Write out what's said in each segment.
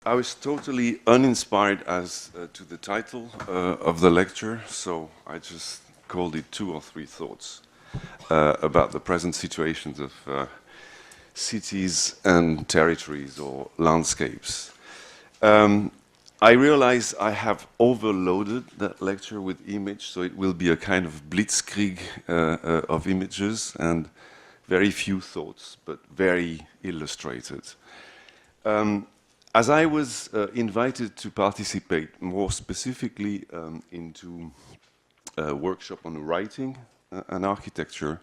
I was totally uninspired as to the title of the lecture, so I just called it 2 or 3 thoughts about the present situations of cities and territories or landscapes. I realize I have overloaded that lecture with image, so it will be a kind of blitzkrieg of images and very few thoughts, but very illustrated. As I was invited to participate more specifically into a workshop on writing and architecture,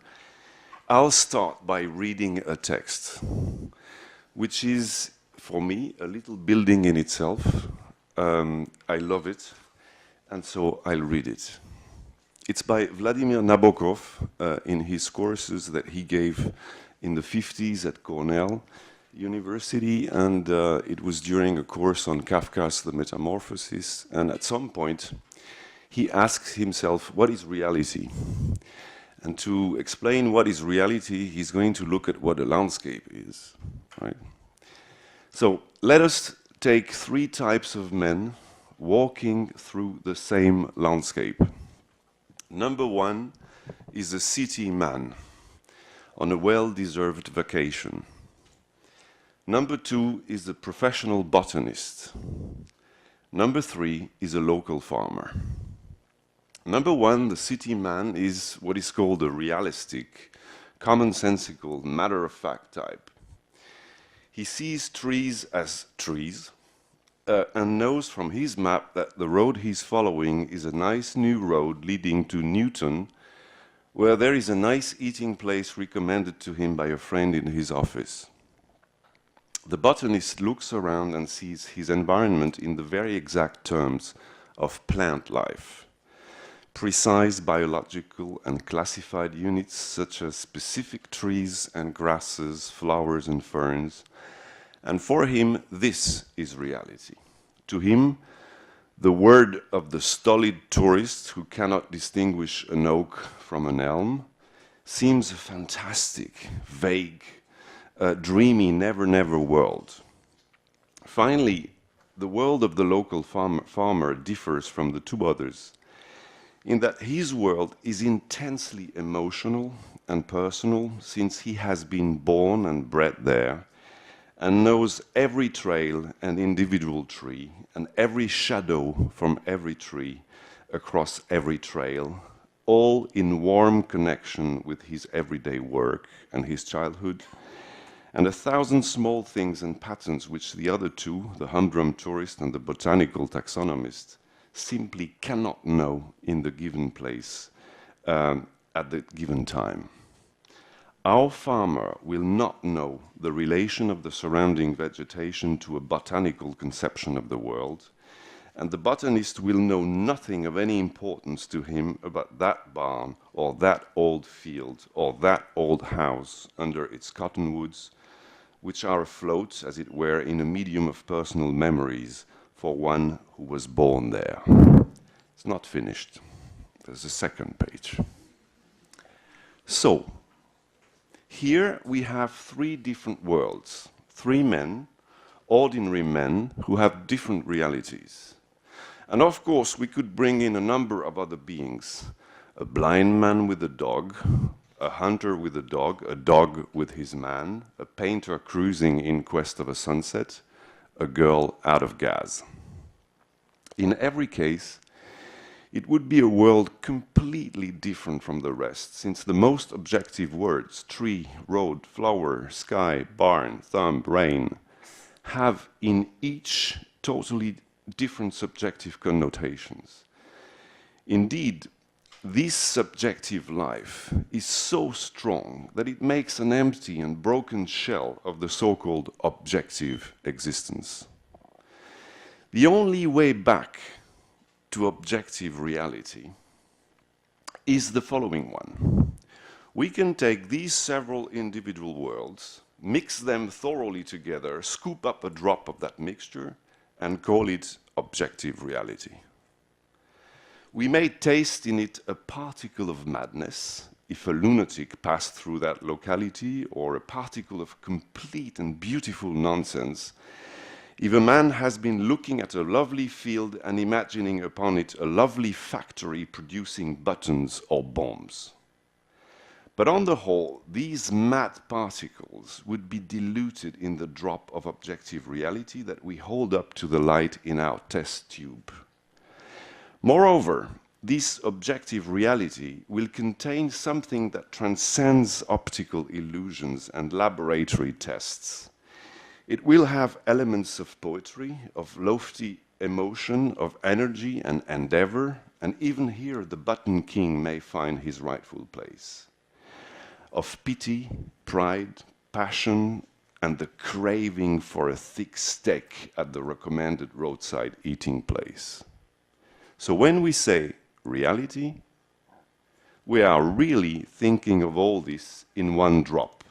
I'll start by reading a text, which is, for me, a little building in itself. I love it, and so I'll read it. It's by Vladimir Nabokov in his courses that he gave in the 50s at Cornell University, and it was during a course on Kafka's The Metamorphosis, and at some point he asks himself, what is reality? And to explain what is reality, he's going to look at what a landscape is, right? So let us take 3 types of men walking through the same landscape. Number 1 is a city man on a well-deserved vacation. Number 2 is a professional botanist. Number 3 is a local farmer. Number 1, the city man, is what is called a realistic, commonsensical, matter-of-fact type. He sees trees as trees and knows from his map that the road he's following is a nice new road leading to Newton, where there is a nice eating place recommended to him by a friend in his office. The botanist looks around and sees his environment in the very exact terms of plant life. Precise biological and classified units such as specific trees and grasses, flowers and ferns. And for him, this is reality. To him, the word of the stolid tourist who cannot distinguish an oak from an elm seems a fantastic, vague, dreamy, never world. Finally, the world of the local farmer differs from the 2 others in that his world is intensely emotional and personal, since he has been born and bred there and knows every trail and individual tree and every shadow from every tree across every trail, all in warm connection with his everyday work and his childhood, and 1,000 small things and patterns which the other 2, the humdrum tourist and the botanical taxonomist, simply cannot know in the given place at the given time. Our farmer will not know the relation of the surrounding vegetation to a botanical conception of the world, and the botanist will know nothing of any importance to him about that barn or that old field or that old house under its cottonwoods, which are afloat, as it were, in a medium of personal memories for one who was born there. It's not finished. There's a second page. So, here we have 3 different worlds, 3 men, ordinary men, who have different realities. And of course, we could bring in a number of other beings. A blind man with a dog, a hunter with a dog with his man, a painter cruising in quest of a sunset, a girl out of gas. In every case, it would be a world completely different from the rest, since the most objective words, tree, road, flower, sky, barn, thumb, rain, have in each totally different subjective connotations. Indeed, this subjective life is so strong that it makes an empty and broken shell of the so-called objective existence. The only way back to objective reality is the following one. We can take these several individual worlds, mix them thoroughly together, scoop up a drop of that mixture, and call it objective reality. We may taste in it a particle of madness, if a lunatic passed through that locality, or a particle of complete and beautiful nonsense, If a man has been looking at a lovely field and imagining upon it a lovely factory producing buttons or bombs. But on the whole, these matte particles would be diluted in the drop of objective reality that we hold up to the light in our test tube. Moreover, this objective reality will contain something that transcends optical illusions and laboratory tests. It will have elements of poetry, of lofty emotion, of energy and endeavor, and even here the button king may find his rightful place. Of pity, pride, passion, and the craving for a thick steak at the recommended roadside eating place. So when we say reality, we are really thinking of all this in one drop,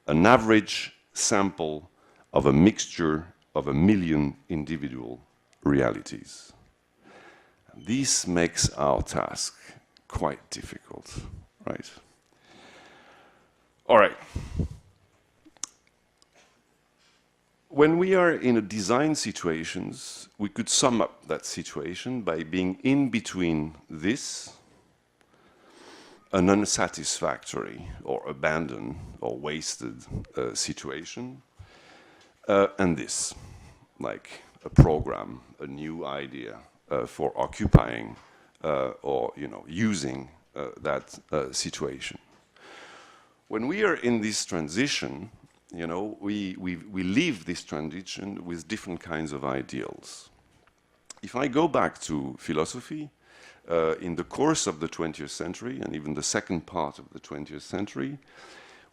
an average sample of a mixture of 1 million individual realities. And this makes our task quite difficult, right? All right. When we are in a design situations, we could sum up that situation by being in between this, an unsatisfactory or abandoned or wasted situation, and this, like a program, a new idea for occupying or using that situation. When we are in this transition, we leave this transition with different kinds of ideals. If I go back to philosophy, in the course of the 20th century, and even the second part of the 20th century,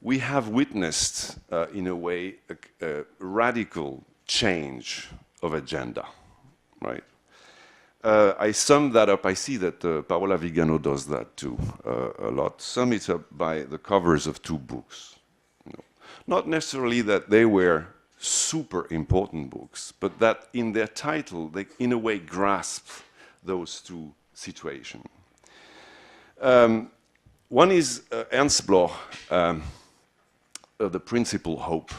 we have witnessed, in a way, a radical change of agenda, right? I sum that up. I see that Paola Vigano does that too a lot. Sum it up by the covers of 2 books. Not necessarily that they were super important books, but that in their title, they in a way grasp those 2 situations. One is Ernst Bloch, The Principal Hope.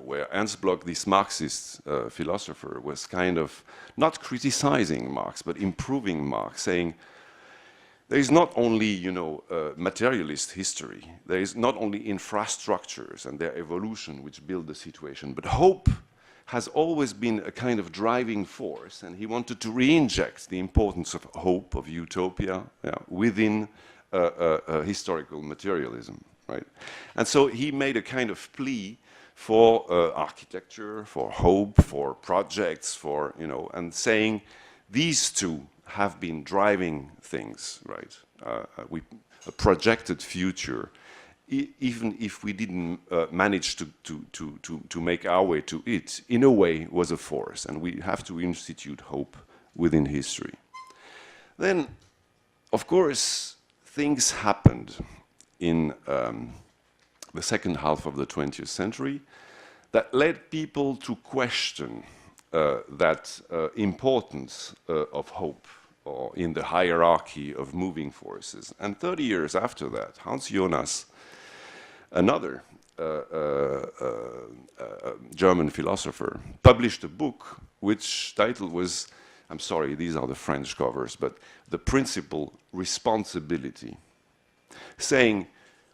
Where Ernst Bloch, this Marxist philosopher, was kind of not criticizing Marx, but improving Marx, saying there is not only, materialist history, there is not only infrastructures and their evolution which build the situation, but hope has always been a kind of driving force, and he wanted to re-inject the importance of hope, of utopia, within historical materialism, right? And so he made a kind of plea for architecture, for hope, for projects, for, and saying these 2 have been driving things, right? A projected future, even if we didn't manage to make our way to it, in a way was a force, and we have to institute hope within history. Then, of course, things happened in the second half of the 20th century that led people to question that importance of hope, or in the hierarchy of moving forces. And 30 years after that, Hans Jonas, another German philosopher, published a book which title was, I'm sorry, these are the French covers, but The Principal Responsibility, saying,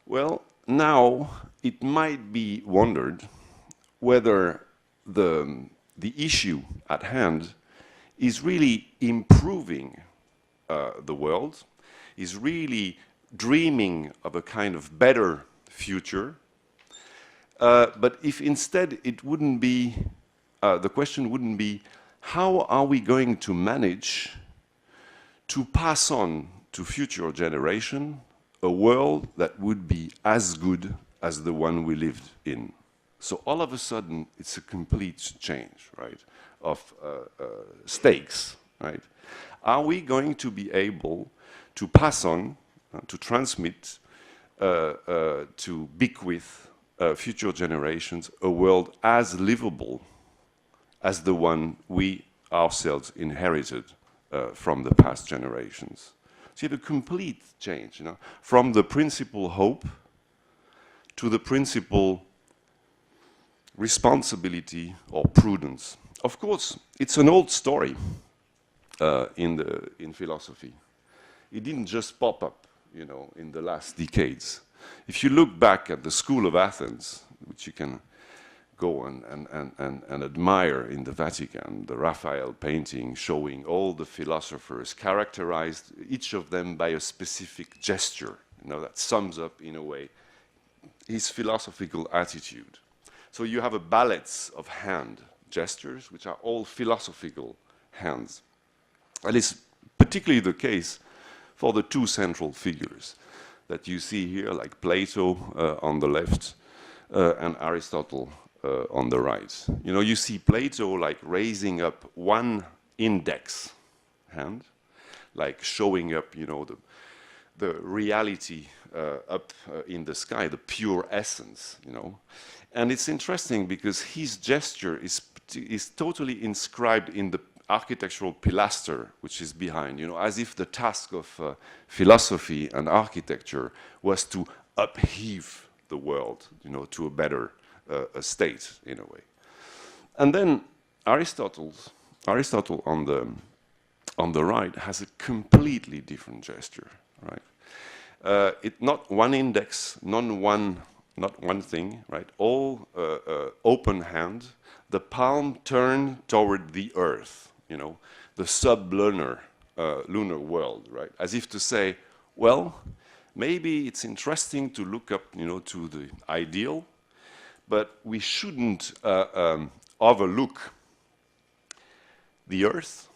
well, now it might be wondered whether the issue at hand is really improving the world, is really dreaming of a kind of better future, but if instead it wouldn't be, the question wouldn't be, how are we going to manage to pass on to future generation a world that would be as good as the one we lived in? So all of a sudden, it's a complete change, right, of stakes, right? Are we going to be able to pass on, to transmit, to bequeath future generations a world as livable as the one we ourselves inherited from the past generations? So you have a complete change, from the principal hope to the principal responsibility or prudence. Of course, it's an old story in philosophy. It didn't just pop up, you know, in the last decades. If you look back at the School of Athens, which you can go and admire in the Vatican, the Raphael painting showing all the philosophers characterized, each of them by a specific gesture, you know, that sums up, in a way, his philosophical attitude. So you have a ballet of hand gestures, which are all philosophical hands. And it's particularly the case for the two central figures that you see here, like Plato on the left and Aristotle on the right. You know, you see Plato like raising up one index hand, like showing up, you know, the reality up in the sky, the pure essence, you know. And it's interesting because his gesture is totally inscribed in the architectural pilaster which is behind, you know, as if the task of philosophy and architecture was to upheave the world, you know, to a better state, in a way. And then Aristotle on the right has a completely different gesture, right? Not one index, not one thing, right? All open hand, the palm turned toward the earth, you know, the sub-lunar lunar world, right? As if to say, well, maybe it's interesting to look up, you know, to the ideal, but we shouldn't overlook the earth,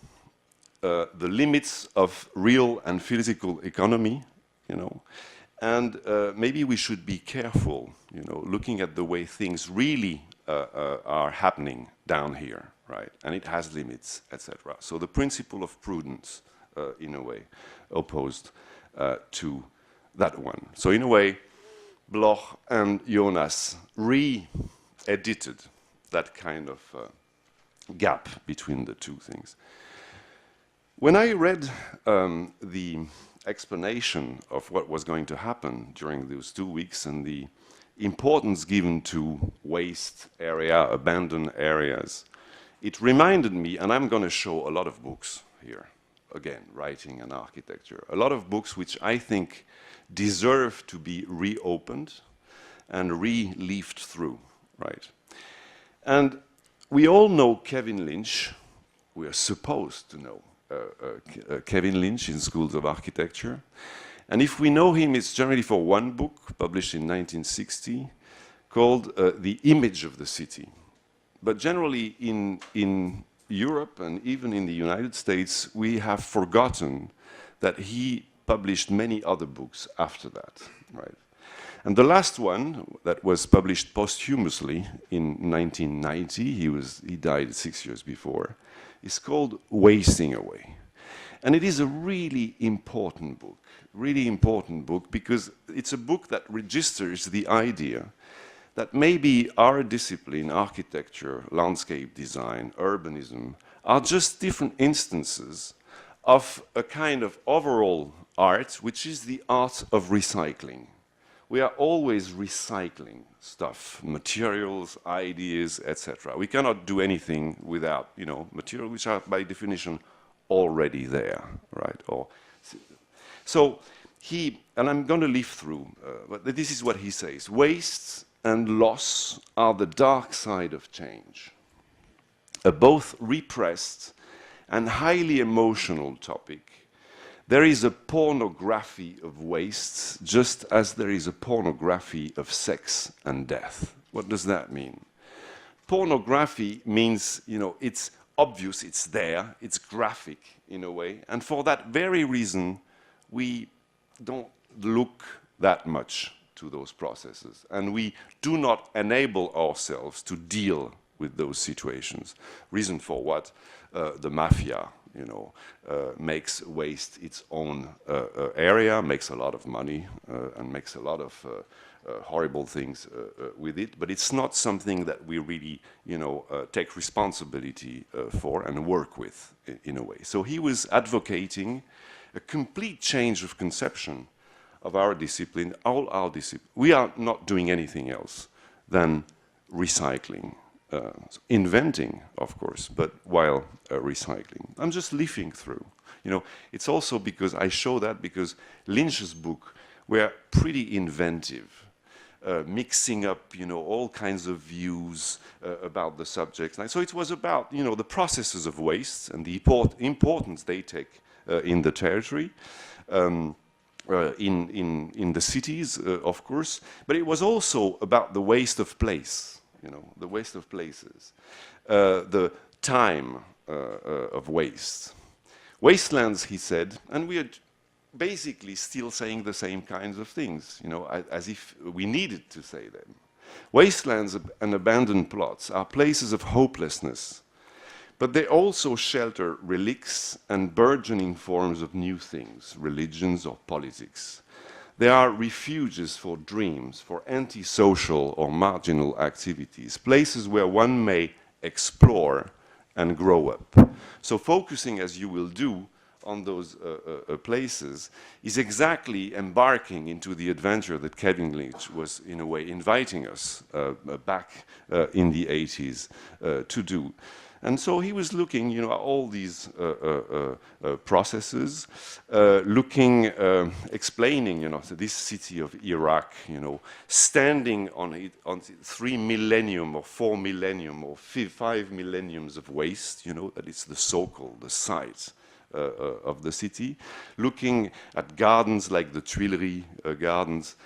the limits of real and physical economy, you know, and maybe we should be careful, you know, looking at the way things really are happening down here, right? And it has limits, etc. So the principle of prudence, in a way, opposed to that one. So in a way, Bloch and Jonas re-edited that kind of gap between the two things. When I read the explanation of what was going to happen during those 2 weeks and the importance given to waste area, abandoned areas, it reminded me, and I'm going to show a lot of books here, again, writing and architecture, a lot of books which I think deserve to be reopened and re-leafed through, right? And we all know Kevin Lynch. We are supposed to know Kevin Lynch in schools of architecture. And if we know him, it's generally for one book published in 1960 called The Image of the City. But generally in Europe and even in the United States, we have forgotten that he published many other books after that, right? And the last one that was published posthumously in 1990, he died 6 years before, is called Wasting Away. And it is a really important book because it's a book that registers the idea that maybe our discipline, architecture, landscape design, urbanism, are just different instances of a kind of overall art, which is the art of recycling. We are always recycling stuff, materials, ideas, etc. We cannot do anything without, you know, material which are by definition already there, right? So he, and I'm going to leaf through, but this is what he says: waste and loss are the dark side of change, a both repressed and highly emotional topic. There is a pornography of wastes, just as there is a pornography of sex and death. What does that mean? Pornography means, you know, it's obvious, it's there, it's graphic in a way, and for that very reason, we don't look that much to those processes, and we do not enable ourselves to deal with those situations. Reason for what? The mafia, you know, makes waste its own area, makes a lot of money, and makes a lot of horrible things with it, but it's not something that we really, you know, take responsibility for and work with in a way. So he was advocating a complete change of conception of our discipline, all our discipline. We are not doing anything else than recycling. So inventing, of course, but while recycling. I'm just leafing through. You know, it's also because I show that because Lynch's book were pretty inventive, mixing up, you know, all kinds of views about the subjects. And so it was about, you know, the processes of waste and the importance they take in the territory. In the cities, of course, but it was also about the waste of place, you know, the waste of places, the time of waste. Wastelands, he said, and we are basically still saying the same kinds of things, you know, as if we needed to say them. Wastelands and abandoned plots are places of hopelessness, but they also shelter relics and burgeoning forms of new things, religions or politics. They are refuges for dreams, for antisocial or marginal activities, places where one may explore and grow up. So focusing, as you will do, on those places is exactly embarking into the adventure that Kevin Lynch was, in a way, inviting us back in the 80s to do. And so he was looking, you know, at all these processes, explaining, you know, this city of Iraq, you know, standing on 3 millennium or 4 millennium or 5 millenniums of waste, you know, that it's the so-called, the site of the city, looking at gardens like the Tuileries gardens,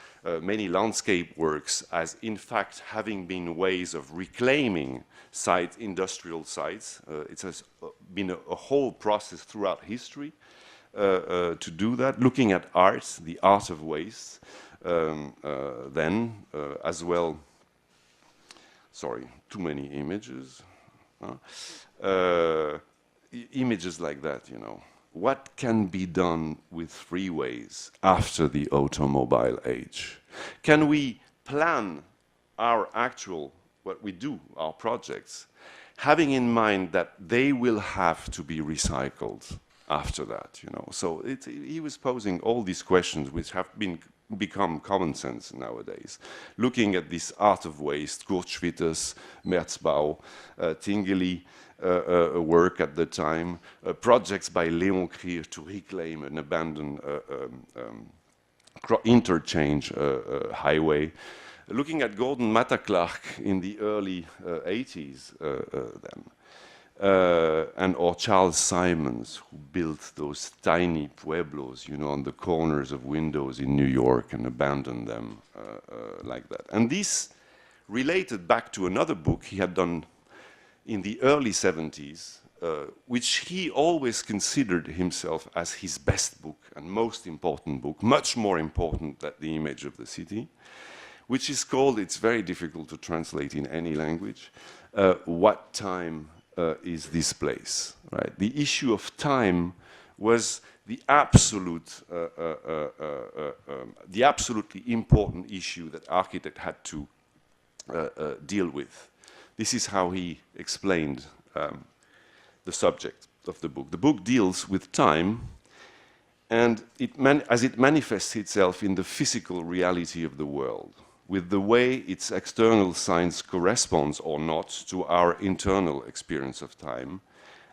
many landscape works as in fact having been ways of reclaiming industrial sites. It has been a whole process throughout history to do that, looking at art, the art of waste, then as well, sorry, too many images. Images like that, you know. What can be done with freeways after the automobile age? Can we plan our actual, what we do, our projects, having in mind that they will have to be recycled after that, you know? So he was posing all these questions which have become common sense nowadays. Looking at this art of waste, Kurt Schwitters, Merzbau, Tinguely, work at the time, projects by Léon Krier to reclaim an abandoned interchange highway, looking at Gordon Matta-Clark in the early 80s then, or Charles Simons, who built those tiny pueblos, you know, on the corners of windows in New York and abandoned them like that. And this related back to another book he had done in the early 70s, which he always considered himself as his best book and most important book, much more important than The Image of the City, which is called, it's very difficult to translate in any language, What Time Is This Place? Right? The issue of time was the absolutely important issue that architect had to deal with. This is how he explained the subject of the book. The book deals with time, and as it manifests itself in the physical reality of the world, with the way its external science corresponds or not to our internal experience of time,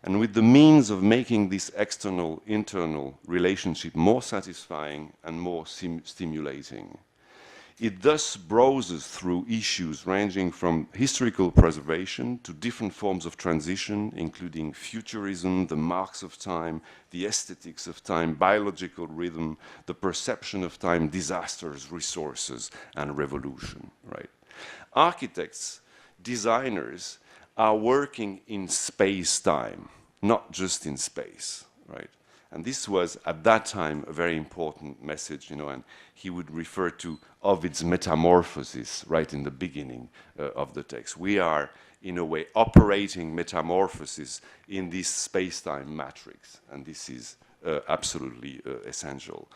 and with the means of making this external-internal relationship more satisfying and more stimulating. It thus browses through issues ranging from historical preservation to different forms of transition, including futurism, the marks of time, the aesthetics of time, biological rhythm, the perception of time, disasters, resources, and revolution, right? Architects, designers are working in space-time, not just in space, right? And this was, at that time, a very important message, you know, and he would refer to Ovid's metamorphosis right in the beginning of the text. We are, in a way, operating metamorphosis in this space-time matrix, and this is absolutely essential.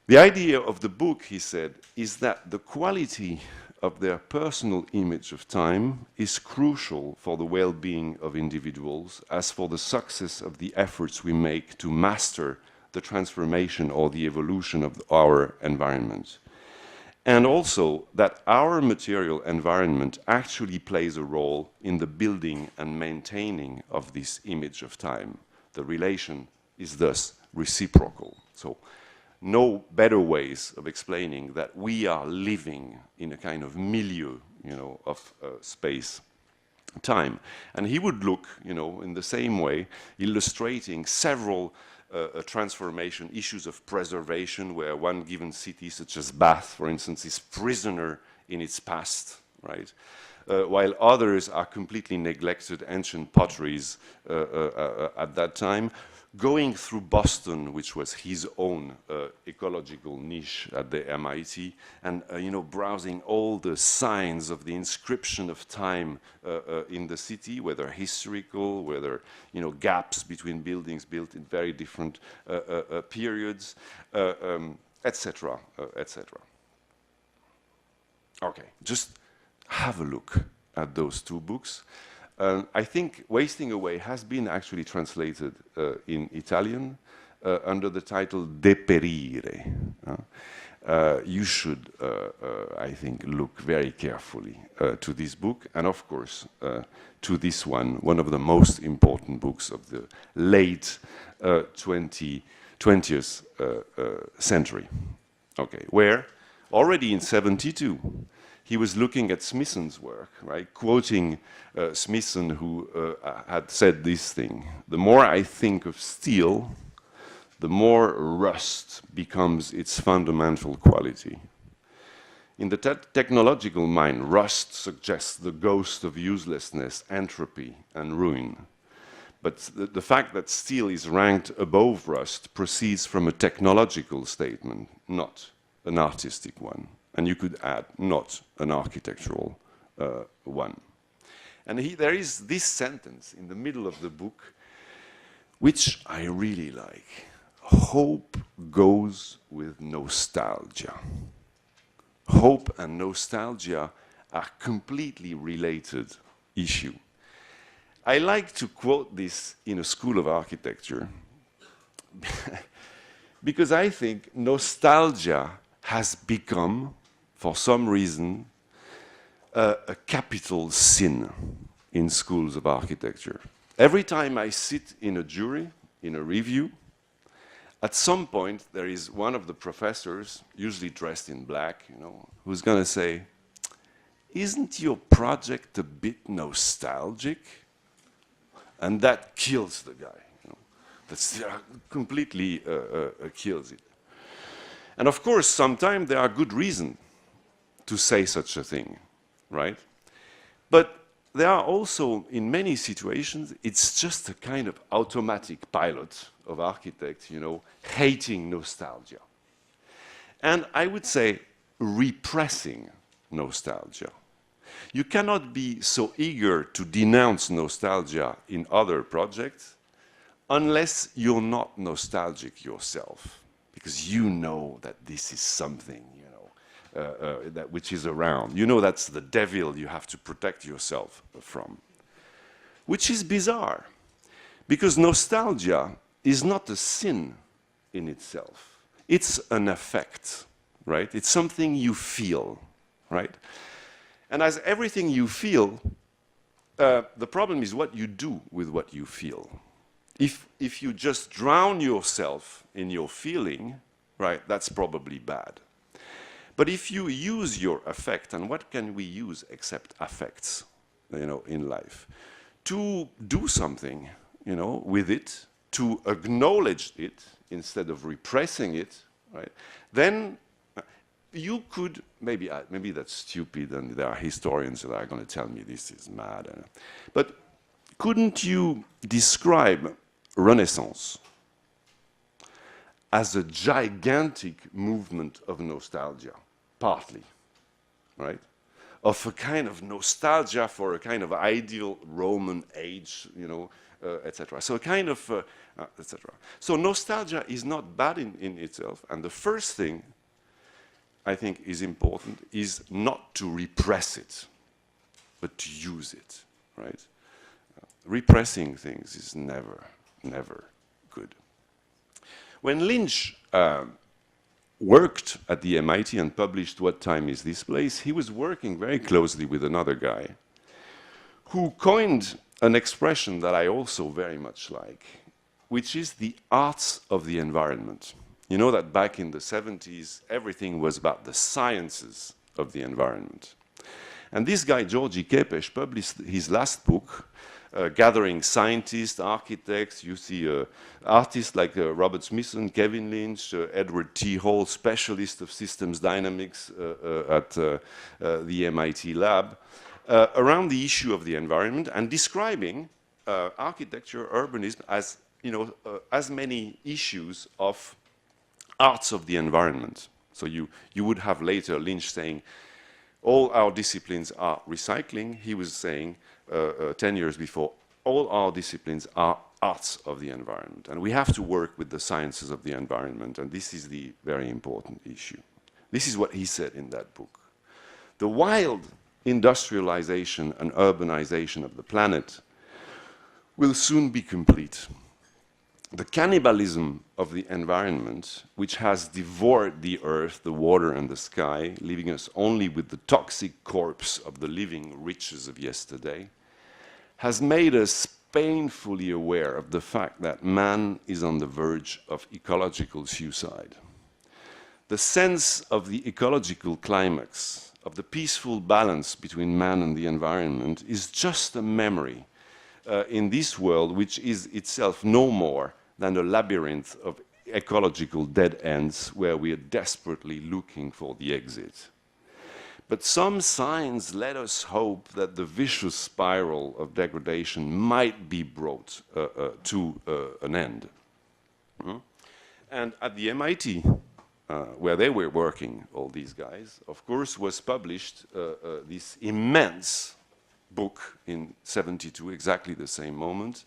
The idea of the book, he said, is that the quality of their personal image of time is crucial for the well-being of individuals, as for the success of the efforts we make to master the transformation or the evolution of our environment. and also that our material environment actually plays a role in the building and maintaining of this image of time. The relation is thus reciprocal. So no better ways of explaining that we are living in a kind of milieu, you know, of space, time. And he would look, you know, in the same way, illustrating several transformation, issues of preservation, where one given city, such as Bath, for instance, is prisoner in its past, right? While others are completely neglected ancient potteries at that time. Going through Boston, which was his own ecological niche at the MIT, and you know, browsing all the signs of the inscription of time in the city, whether historical, whether you know, gaps between buildings built in very different periods, etc., etc. Okay, just have a look at those two books. I think Wasting Away has been actually translated in Italian under the title Deperire. You should, I think, look very carefully to this book, and of course to this one of the most important books of the late 20th century. Okay, where already in '72, he was looking at Smithson's work, right? Quoting Smithson, who had said this thing: the more I think of steel, the more rust becomes its fundamental quality. In the technological mind, rust suggests the ghost of uselessness, entropy, and ruin. But the fact that steel is ranked above rust proceeds from a technological statement, not an artistic one. And you could add, not an architectural one. And there is this sentence in the middle of the book, which I really like. Hope goes with nostalgia. Hope and nostalgia are completely related issue. I like to quote this in a school of architecture because I think nostalgia has become, for some reason, a capital sin in schools of architecture. Every time I sit in a jury, in a review, at some point there is one of the professors, usually dressed in black, you know, who's going to say, "Isn't your project a bit nostalgic?" And that kills the guy. You know. That's completely kills it. And of course, sometimes there are good reasons to say such a thing, right? But there are also, in many situations, it's just a kind of automatic pilot of architects, you know, hating nostalgia. And I would say repressing nostalgia. You cannot be so eager to denounce nostalgia in other projects unless you're not nostalgic yourself. Because you know that this is something, you know, that which is around. You know that's the devil you have to protect yourself from. Which is bizarre, because nostalgia is not a sin in itself. It's an effect, right? It's something you feel, right? And as everything you feel, the problem is what you do with what you feel. If you just drown yourself in your feeling, right, that's probably bad. But if you use your affect, and what can we use except affects, you know, in life, to do something, you know, with it, to acknowledge it instead of repressing it, right, then you could, maybe that's stupid, and there are historians that are going to tell me this is mad. But couldn't you describe Renaissance as a gigantic movement of nostalgia, partly, right? Of a kind of nostalgia for a kind of ideal Roman age, you know, etc. So a kind of, etc. So nostalgia is not bad in itself, and the first thing I think is important is not to repress it, but to use it, right? Repressing things is never good. When Lynch worked at the MIT and published What Time Is This Place, he was working very closely with another guy who coined an expression that I also very much like, which is the arts of the environment. You know that back in the 70s, everything was about the sciences of the environment. And this guy, Georgi Kepes, published his last book, gathering scientists, architects. You see artists like Robert Smithson, Kevin Lynch, Edward T. Hall, specialist of systems dynamics at the MIT lab, around the issue of the environment and describing architecture, urbanism as, as many issues of arts of the environment. So you would have later Lynch saying, all our disciplines are recycling. He was saying 10 years before, all our disciplines are arts of the environment. And we have to work with the sciences of the environment. And this is the very important issue. This is what he said in that book. The wild industrialization and urbanization of the planet will soon be complete. The cannibalism of the environment, which has devoured the earth, the water, and the sky, leaving us only with the toxic corpse of the living riches of yesterday, has made us painfully aware of the fact that man is on the verge of ecological suicide. The sense of the ecological climax, of the peaceful balance between man and the environment, is just a memory in this world which is itself no more than a labyrinth of ecological dead ends where we are desperately looking for the exit. But some signs let us hope that the vicious spiral of degradation might be brought to an end. And at the MIT, where they were working, all these guys, of course, was published this immense book in '72, exactly the same moment,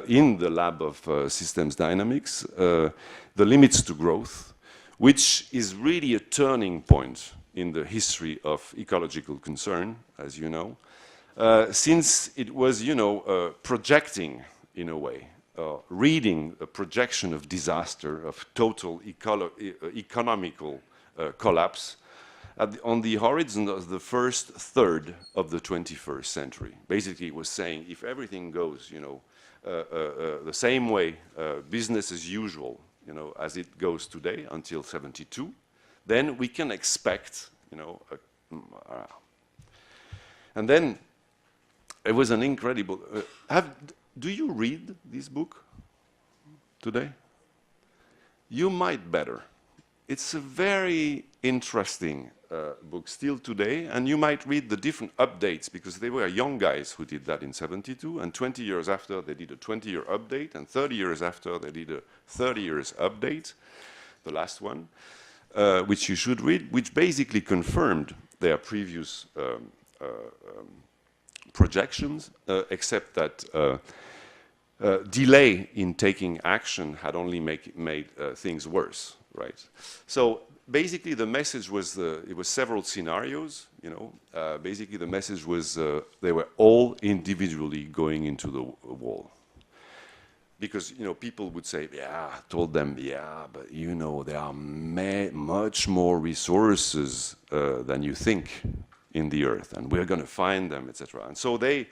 in the lab of systems dynamics, The Limits to Growth, which is really a turning point in the history of ecological concern, as you know, since it was, projecting, in a way, reading a projection of disaster, of total economical collapse, on the horizon of the first third of the 21st century. Basically, it was saying, if everything goes, the same way, business as usual, as it goes today until '72, then we can expect, and then it was an incredible. Do you read this book today? You might better. It's a very interesting book still today, and you might read the different updates, because they were young guys who did that in '72, and 20 years after they did a 20-year update, and 30 years after they did a 30 years update, the last one, which you should read, which basically confirmed their previous projections, except that delay in taking action had only made things worse, right? So basically, the message was it was several scenarios. Basically, the message was they were all individually going into the wall, because people would say, told them, but there are much more resources than you think in the earth, and we're going to find them, etc. And so they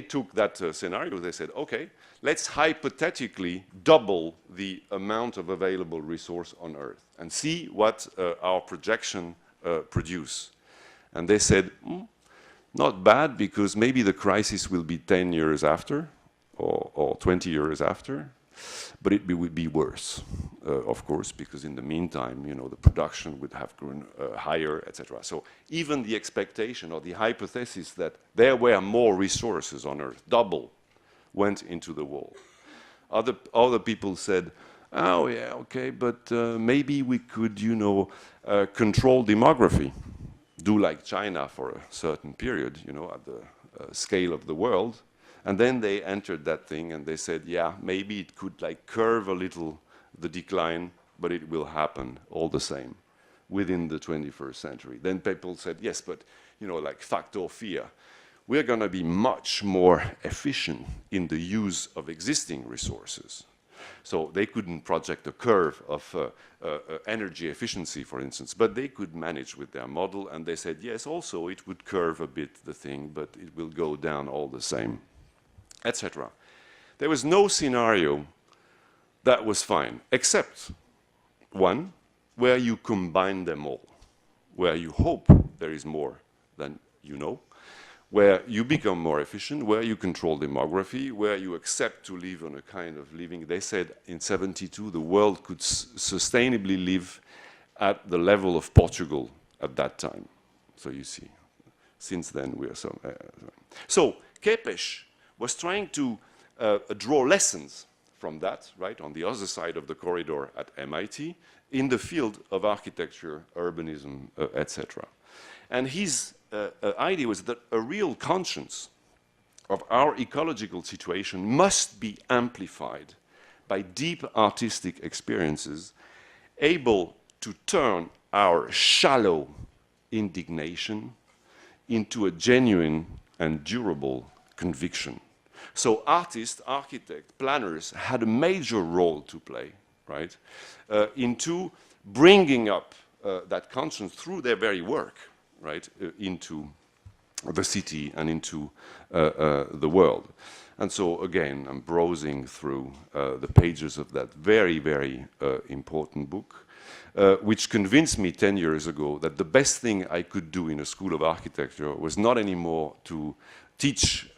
took that scenario. They said, okay, let's hypothetically double the amount of available resource on Earth and see what our projection produce. And they said, not bad, because maybe the crisis will be 10 years after or 20 years after, but it would be worse, of course, because in the meantime, the production would have grown higher, etc. So even the expectation or the hypothesis that there were more resources on Earth, double, went into the wall. Other people said, oh yeah, okay, but maybe we could, control demography, do like China for a certain period, at the scale of the world. And then they entered that thing and they said, yeah, maybe it could curve a little the decline, but it will happen all the same within the 21st century. Then people said, yes, but, factor fear. We're going to be much more efficient in the use of existing resources. So they couldn't project a curve of energy efficiency, for instance, but they could manage with their model, and they said, yes, also it would curve a bit, the thing, but it will go down all the same, etc. There was no scenario that was fine, except one where you combine them all, where you hope there is more than you know, where you become more efficient, where you control demography, where you accept to live on a kind of living. They said in 72 the world could sustainably live at the level of Portugal at that time. So you see, since then we are so... So Kepes was trying to draw lessons from that, right, on the other side of the corridor at MIT, in the field of architecture, urbanism, etc. And his idea was that a real conscience of our ecological situation must be amplified by deep artistic experiences, able to turn our shallow indignation into a genuine and durable conviction. So artists, architects, planners had a major role to play, right, into bringing up that conscience through their very work, right, into the city and into the world. And so again, I'm browsing through the pages of that very, very important book, which convinced me 10 years ago that the best thing I could do in a school of architecture was not anymore to teach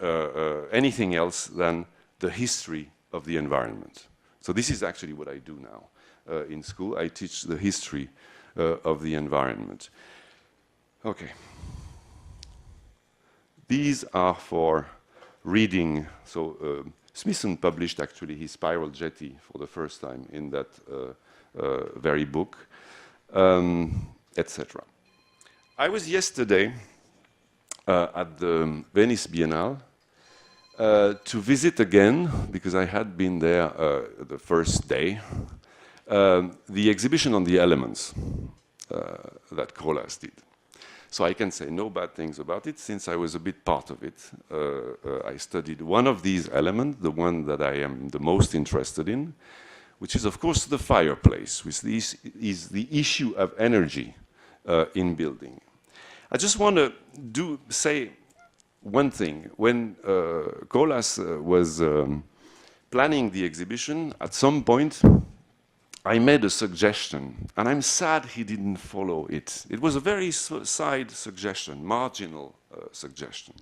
anything else than the history of the environment. So this is actually what I do now in school. I teach the history of the environment. Okay. These are for reading. So Smithson published actually his Spiral Jetty for the first time in that very book, etc. I was yesterday at the Venice Biennale to visit again, because I had been there the first day, the exhibition on the elements that Colas did. So I can say no bad things about it, since I was a bit part of it. I studied one of these elements, the one that I am the most interested in, which is, of course, the fireplace, which is the issue of energy in building. I just want to say one thing. When Colas was planning the exhibition, at some point, I made a suggestion, and I'm sad he didn't follow it. It was a very side suggestion, marginal suggestion.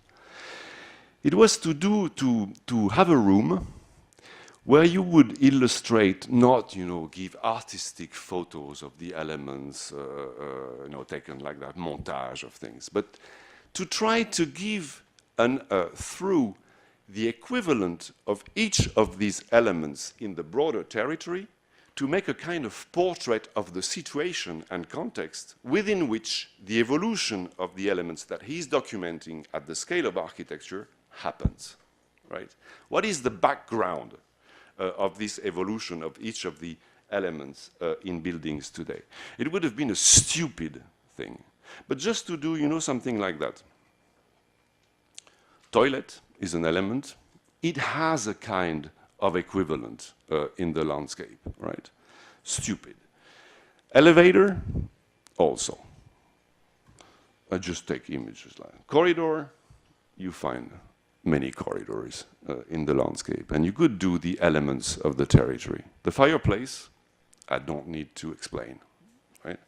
It was to have a room where you would illustrate, not, give artistic photos of the elements, taken like that, montage of things, but to try to give through the equivalent of each of these elements in the broader territory, to make a kind of portrait of the situation and context within which the evolution of the elements that he's documenting at the scale of architecture happens, right? What is the background of this evolution of each of the elements in buildings today? It would have been a stupid thing, but just to do, something like that. Toilet is an element. It has a kind of equivalent in the landscape, right? Stupid. Elevator, also. I just take images like corridor. You find many corridors in the landscape, and you could do the elements of the territory. The fireplace, I don't need to explain, right?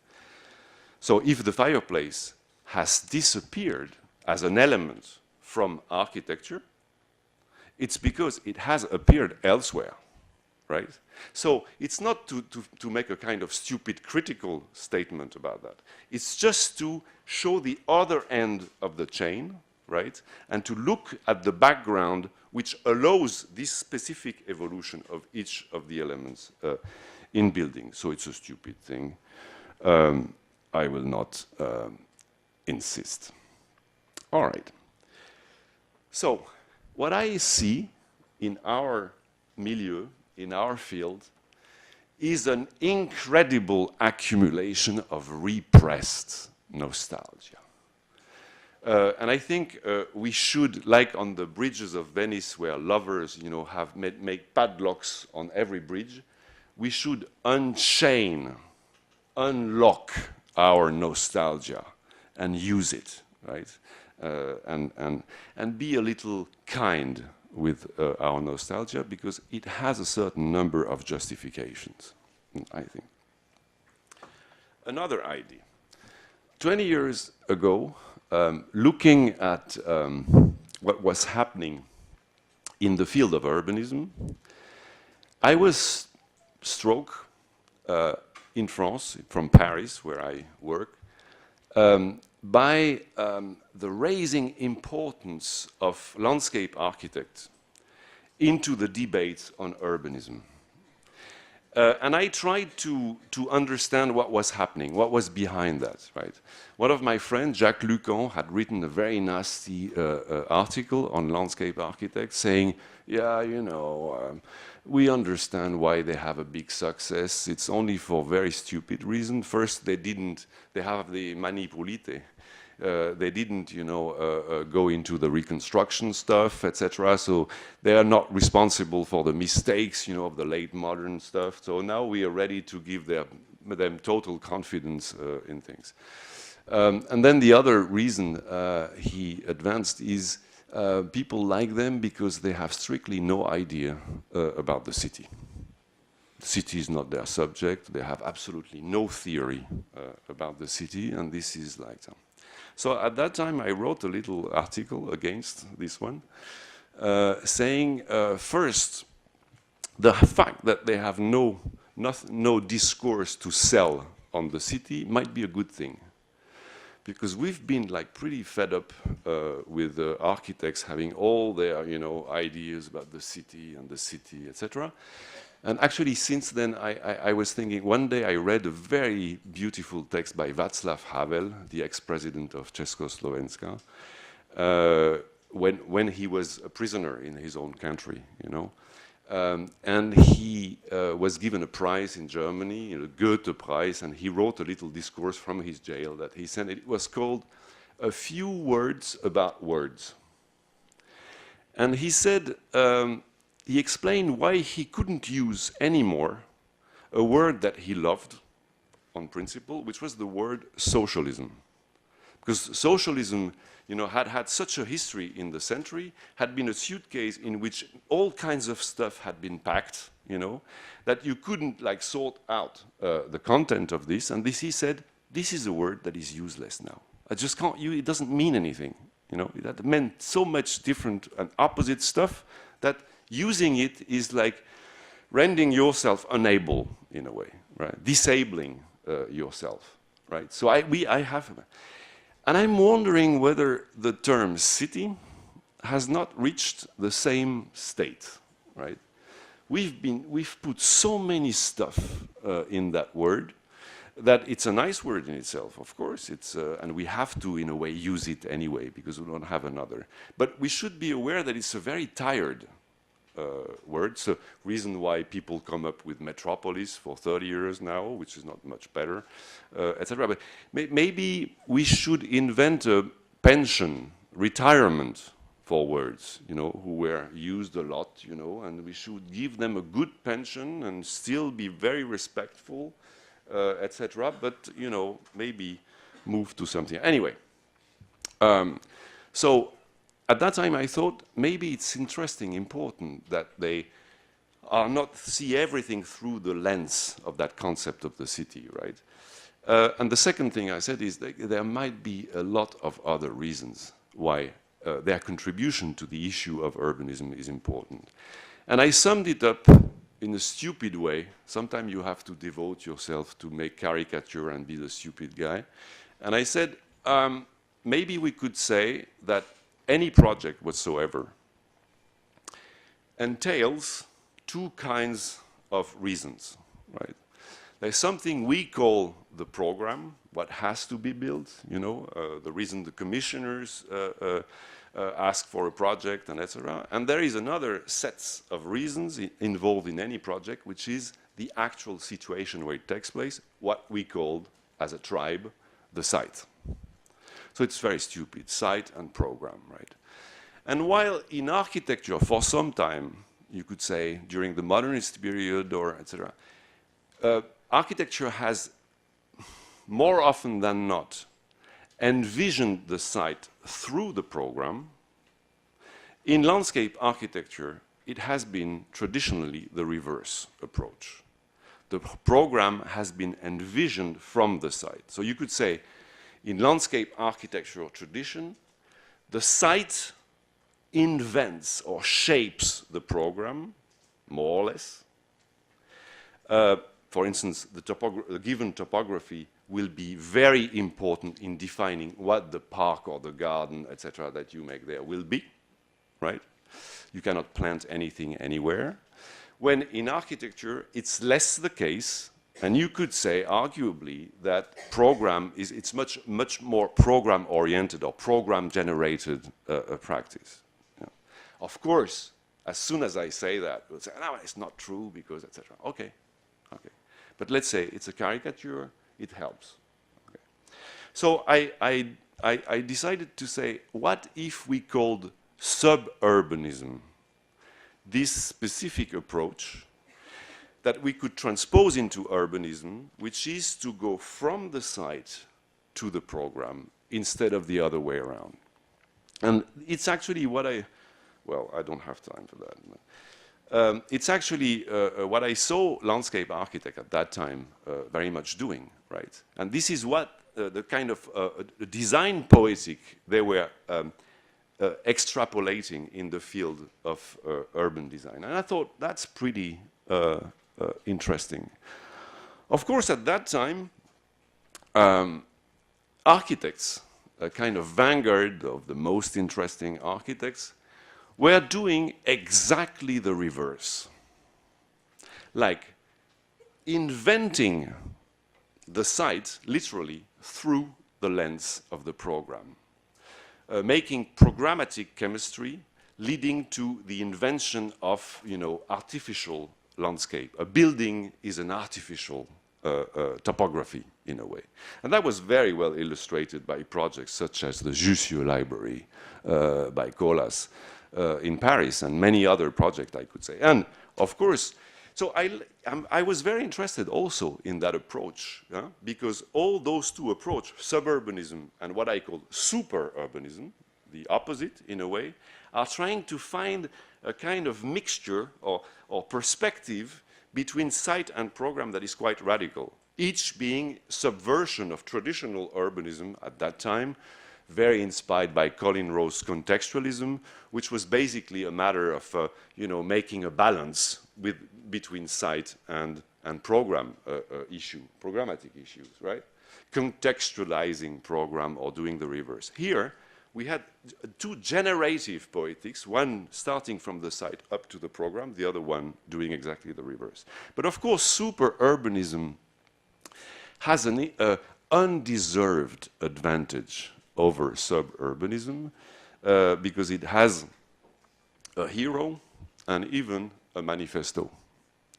So if the fireplace has disappeared as an element from architecture, it's because it has appeared elsewhere, right? So it's not to make a kind of stupid critical statement about that. It's just to show the other end of the chain, right? And to look at the background which allows this specific evolution of each of the elements in building. So it's a stupid thing. I will not insist. All right. So what I see in our milieu, in our field, is an incredible accumulation of repressed nostalgia. And I think we should, like on the bridges of Venice, where lovers, you know, have make padlocks on every bridge, we should unchain, unlock our nostalgia and use it, right? And be a little kind with our nostalgia, because it has a certain number of justifications, I think. Another idea. 20 years ago, looking at what was happening in the field of urbanism, I was struck in France, from Paris, where I work, by the rising importance of landscape architects into the debate on urbanism. And I tried to understand what was happening, what was behind that, right? One of my friends, Jacques Lucan, had written a very nasty article on landscape architects saying, yeah, you know, we understand why they have a big success. It's only for very stupid reasons. First, they have the manie pulite. They didn't, you know, go into the reconstruction stuff, etc. So they are not responsible for the mistakes, you know, of the late modern stuff. So now we are ready to give them total confidence in things. And then the other reason he advanced is people like them because they have strictly no idea about the city. The city is not their subject. They have absolutely no theory about the city, and this is like that. So at that time, I wrote a little article against this one, saying, first, the fact that they have no discourse to sell on the city might be a good thing. Because we've been like pretty fed up with architects having all their, you know, ideas about the city, etc. And actually, since then, I was thinking, one day I read a very beautiful text by Václav Havel, the ex-president of Czechoslovakia, when he was a prisoner in his own country, you know. And he was given a prize in Germany, a Goethe Prize, and he wrote a little discourse from his jail that he sent. It was called A Few Words About Words. And he said, he explained why he couldn't use anymore a word that he loved on principle, which was the word socialism. Because socialism, you know, had such a history in the century, had been a suitcase in which all kinds of stuff had been packed, you know, that you couldn't like sort out the content of this. And this, he said, this is a word that is useless now. I just can't use it. It doesn't mean anything, you know. That meant so much different and opposite stuff that using it is like rendering yourself unable in a way, right? Disabling yourself, right? So I have. And I'm wondering whether the term city has not reached the same state, right? We've put so many stuff in that word that it's a nice word in itself, of course. And we have to, in a way, use it anyway because we don't have another. But we should be aware that it's a very tired word. So reason why people come up with metropolis for 30 years now, which is not much better, etc. But maybe we should invent a pension, retirement for words, you know, who were used a lot, you know, and we should give them a good pension and still be very respectful, etc. But, you know, maybe move to something. Anyway, so at that time, I thought maybe it's interesting, important that they are not see everything through the lens of that concept of the city, right? And the second thing I said is that there might be a lot of other reasons why their contribution to the issue of urbanism is important. And I summed it up in a stupid way. Sometimes you have to devote yourself to make caricature and be the stupid guy. And I said, maybe we could say that any project whatsoever entails two kinds of reasons, right? There's something we call the program, what has to be built, you know, the reason the commissioners ask for a project, and etc. And there is another set of reasons involved in any project, which is the actual situation where it takes place, what we called, as a tribe, the site. So it's very stupid, site and program, right? And while in architecture, for some time, you could say during the modernist period or etc., architecture has more often than not envisioned the site through the program. In landscape architecture, it has been traditionally the reverse approach. The program has been envisioned from the site. So you could say, in landscape architectural tradition, the site invents or shapes the program, more or less. For instance, the given topography will be very important in defining what the park or the garden, etc., that you make there will be, right? You cannot plant anything anywhere. When in architecture, it's less the case, and you could say, arguably, that it's much more program-oriented or program-generated practice. Yeah. Of course, as soon as I say that, we'll say, no, it's not true because, etc. Okay, okay. But let's say it's a caricature, it helps. Okay. So I decided to say, what if we called suburbanism this specific approach that we could transpose into urbanism, which is to go from the site to the program instead of the other way around. And it's actually what I don't have time for that. It's actually what I saw landscape architect at that time very much doing, right? And this is what the kind of design poetic they were extrapolating in the field of urban design. And I thought that's pretty interesting. Of course, at that time, architects, a kind of vanguard of the most interesting architects, were doing exactly the reverse. Like inventing the site, literally, through the lens of the program. Making programmatic chemistry leading to the invention of, artificial landscape. A building is an artificial topography, in a way. And that was very well illustrated by projects such as the Jussieu Library by Colas in Paris, and many other projects, I could say. And, of course, so I was very interested also in that approach, because all those two approaches, suburbanism and what I call superurbanism, the opposite in a way, are trying to find a kind of mixture or perspective between site and program that is quite radical, each being subversion of traditional urbanism at that time, very inspired by Colin Rowe's contextualism, which was basically a matter of making a balance between site and program programmatic issues, right? Contextualizing program or doing the reverse. Here, we had two generative poetics, one starting from the site up to the program, the other one doing exactly the reverse. But of course, superurbanism has an undeserved advantage over suburbanism because it has a hero and even a manifesto.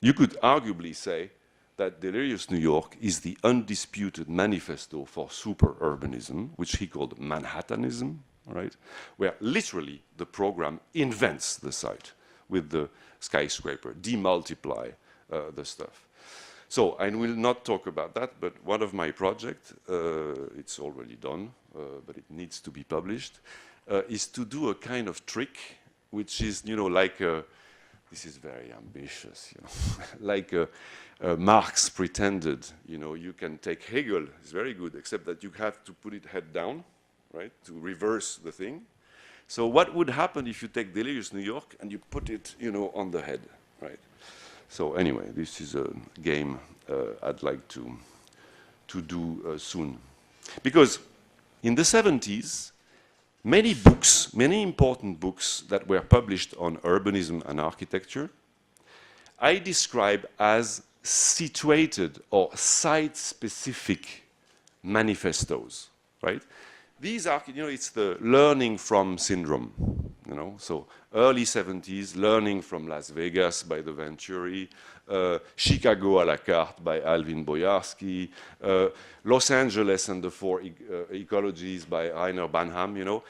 You could arguably say that Delirious New York is the undisputed manifesto for superurbanism, which he called Manhattanism, right? Where literally the program invents the site with the skyscraper, demultiply the stuff. So I will not talk about that, but one of my projects, it's already done, but it needs to be published, is to do a kind of trick, which is, like this is very ambitious, like Marx pretended, you can take Hegel, it's very good, except that you have to put it head down, right, to reverse the thing. So what would happen if you take Delirious New York and you put it, on the head, right? So anyway, this is a game I'd like to do soon. Because in the 70s, many books, many important books that were published on urbanism and architecture, I describe as situated or site-specific manifestos, right? These are, it's the learning from syndrome. you know. So early 70s, learning from Las Vegas by the Venturi, Chicago à la carte by Alvin Boyarsky, Los Angeles and the Four Ecologies by Rainer Banham, you know.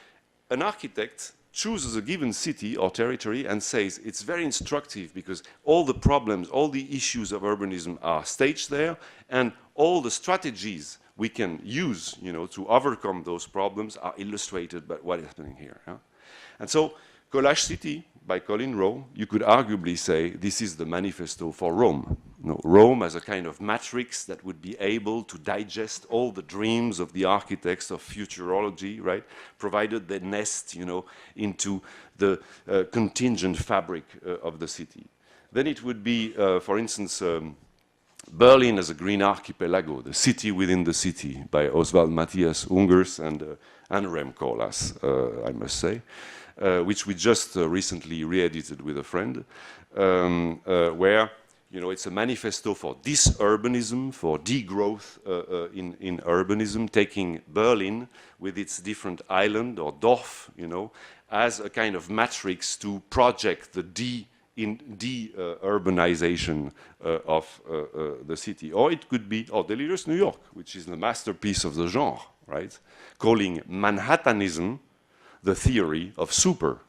An architect chooses a given city or territory and says it's very instructive because all the problems, all the issues of urbanism are staged there, and all the strategies we can use, you know, to overcome those problems are illustrated by what is happening here. Yeah? And so, Collage City by Colin Rowe, you could arguably say this is the manifesto for Rome. You know, Rome as a kind of matrix that would be able to digest all the dreams of the architects of futurology, right? Provided they nest, you know, into the contingent fabric of the city. Then it would be, for instance, Berlin as a green archipelago, the city within the city, by Oswald Matthias Ungers and Rem Koolhaas, I must say, which we just recently re-edited with a friend, where, you know, it's a manifesto for disurbanism, for degrowth in urbanism, taking Berlin with its different island or Dorf, you know, as a kind of matrix to project the urbanization of the city. Or it could be Delirious New York, which is the masterpiece of the genre, right? Calling Manhattanism the theory of super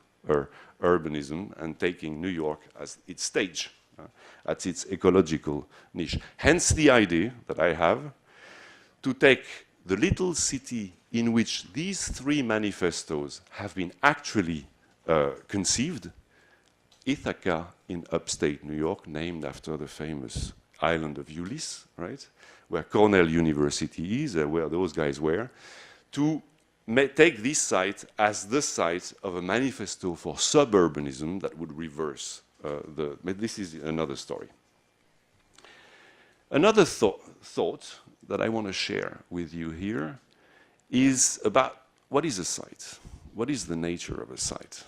urbanism and taking New York as its stage, at its ecological niche. Hence the idea that I have to take the little city in which these three manifestos have been actually conceived, Ithaca in upstate New York, named after the famous island of Ulysses, right? Where Cornell University is, where those guys were, to take this site as the site of a manifesto for suburbanism that would reverse but this is another story. Another thought that I want to share with you here is about what is a site? What is the nature of a site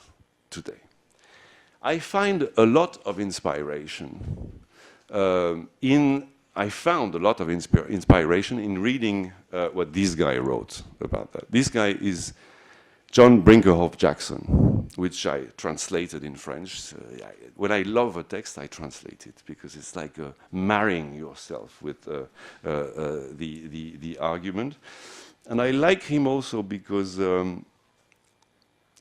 today? I find a lot of inspiration I found a lot of inspiration in reading what this guy wrote about that. This guy is John Brinkerhoff Jackson, which I translated in French. When I love a text, I translate it because it's like marrying yourself with the argument. And I like him also because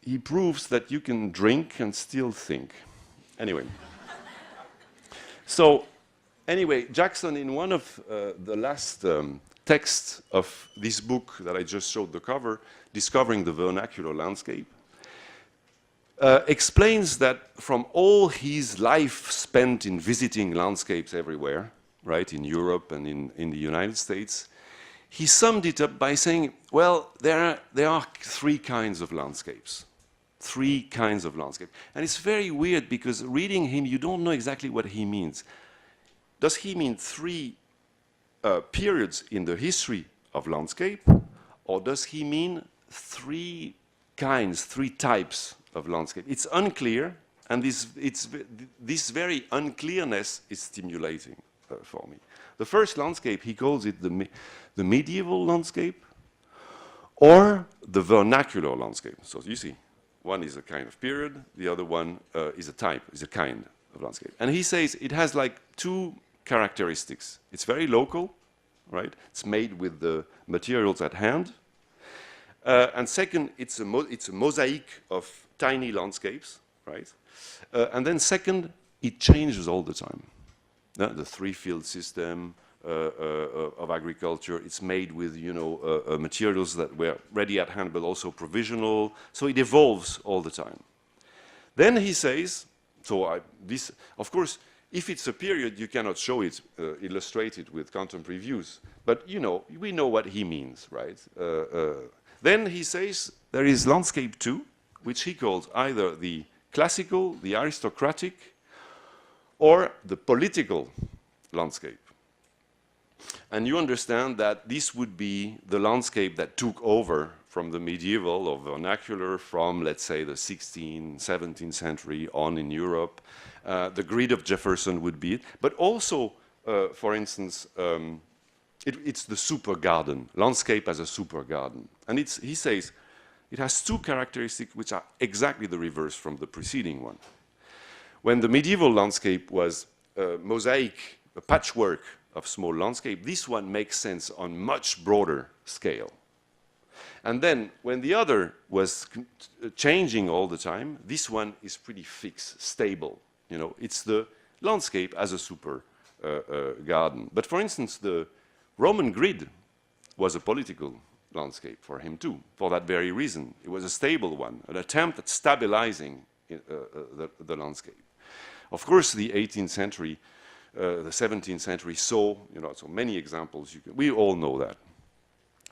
he proves that you can drink and still think. Anyway. So, anyway, Jackson, in one of the last texts of this book that I just showed the cover, Discovering the Vernacular Landscape, explains that from all his life spent in visiting landscapes everywhere, right, in Europe and in the United States, he summed it up by saying, well, there are three kinds of landscapes. Three kinds of landscape. And it's very weird because reading him, you don't know exactly what he means. Does he mean three periods in the history of landscape? Or does he mean three kinds, three types of landscape? It's unclear, and this very unclearness is stimulating for me. The first landscape, he calls it the medieval landscape or the vernacular landscape. So you see, one is a kind of period, the other one is a type, is a kind of landscape. And he says it has like two characteristics. It's very local, right? It's made with the materials at hand. And second, it's a mosaic of tiny landscapes, right? And then second, it changes all the time. The three-field system of agriculture, it's made with, you know, materials that were ready at hand, but also provisional. So it evolves all the time. Then he says, this, of course, if it's a period, you cannot show it illustrated with contemporary views. But, you know, we know what he means, right? Then he says there is landscape 2, which he calls either the classical, the aristocratic, or the political landscape. And you understand that this would be the landscape that took over from the medieval or vernacular from, let's say, the 16th, 17th century on in Europe. The grid of Jefferson would be it. But also, for instance, it's the super garden, landscape as a super garden. And he says, it has two characteristics which are exactly the reverse from the preceding one. When the medieval landscape was a mosaic, a patchwork of small landscape, this one makes sense on much broader scale. And then when the other was changing all the time, this one is pretty fixed, stable. You know, it's the landscape as a super garden. But for instance, the Roman grid was a political landscape for him too, for that very reason. It was a stable one, an attempt at stabilizing the landscape. Of course, the 18th century, the 17th century saw, you know, so many examples. We all know that.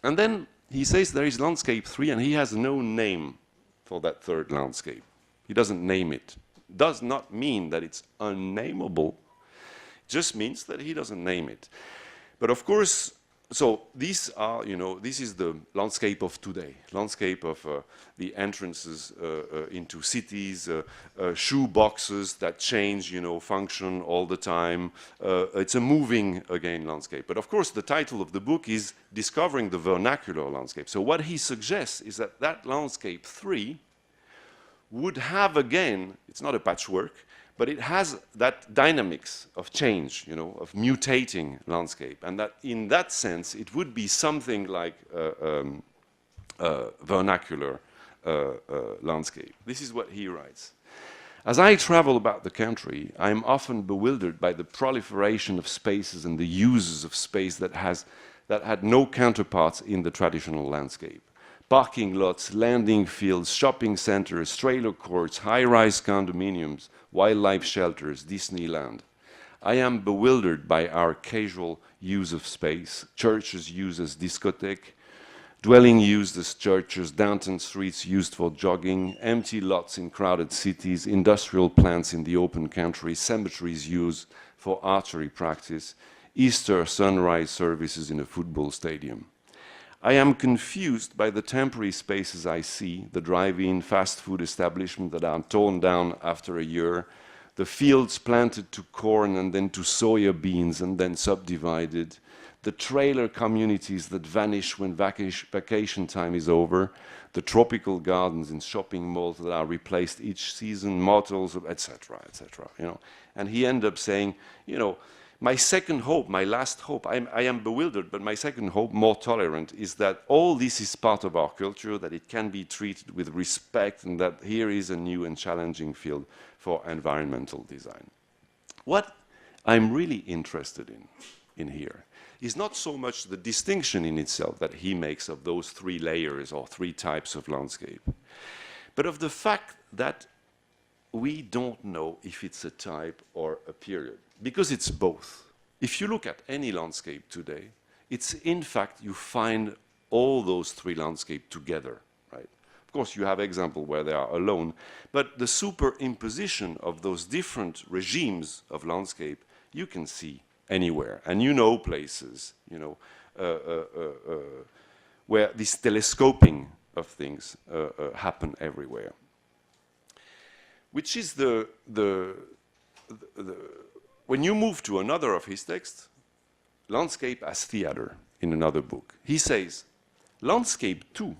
And then he says there is landscape 3, and he has no name for that third landscape. He doesn't name it. Does not mean that it's unnameable. Just means that he doesn't name it. But of course, so these are, you know, this is the landscape of today, landscape of the entrances into cities, shoe boxes that change, you know, function all the time. It's a moving, again, landscape. But of course, the title of the book is Discovering the Vernacular Landscape. So what he suggests is that that landscape 3 would have, again, it's not a patchwork, but it has that dynamics of change, you know, of mutating landscape. And that in that sense, it would be something like vernacular landscape. This is what he writes. As I travel about the country, I am often bewildered by the proliferation of spaces and the uses of space that had no counterparts in the traditional landscape. Parking lots, landing fields, shopping centers, trailer courts, high-rise condominiums, wildlife shelters, Disneyland. I am bewildered by our casual use of space, churches used as discotheque, dwelling used as churches, downtown streets used for jogging, empty lots in crowded cities, industrial plants in the open country, cemeteries used for archery practice, Easter sunrise services in a football stadium. I am confused by the temporary spaces I see, the drive-in fast food establishments that are torn down after a year, the fields planted to corn and then to soya beans and then subdivided, the trailer communities that vanish when vacation time is over, the tropical gardens in shopping malls that are replaced each season, motels, etc., etc. You know, and he ended up saying, you know, my second hope, my last hope, I am bewildered, but my second hope, more tolerant, is that all this is part of our culture, that it can be treated with respect, and that here is a new and challenging field for environmental design. What I'm really interested in here is not so much the distinction in itself that he makes of those 3 layers or 3 types of landscape, but of the fact that we don't know if it's a type or a period, because it's both. If you look at any landscape today, it's in fact, you find all those 3 landscapes together, right? Of course, you have examples where they are alone, but the superimposition of those different regimes of landscape, you can see anywhere. And you know places, you know, where this telescoping of things happen everywhere. Which is when you move to another of his texts, Landscape as Theater, in another book, he says, landscape 2,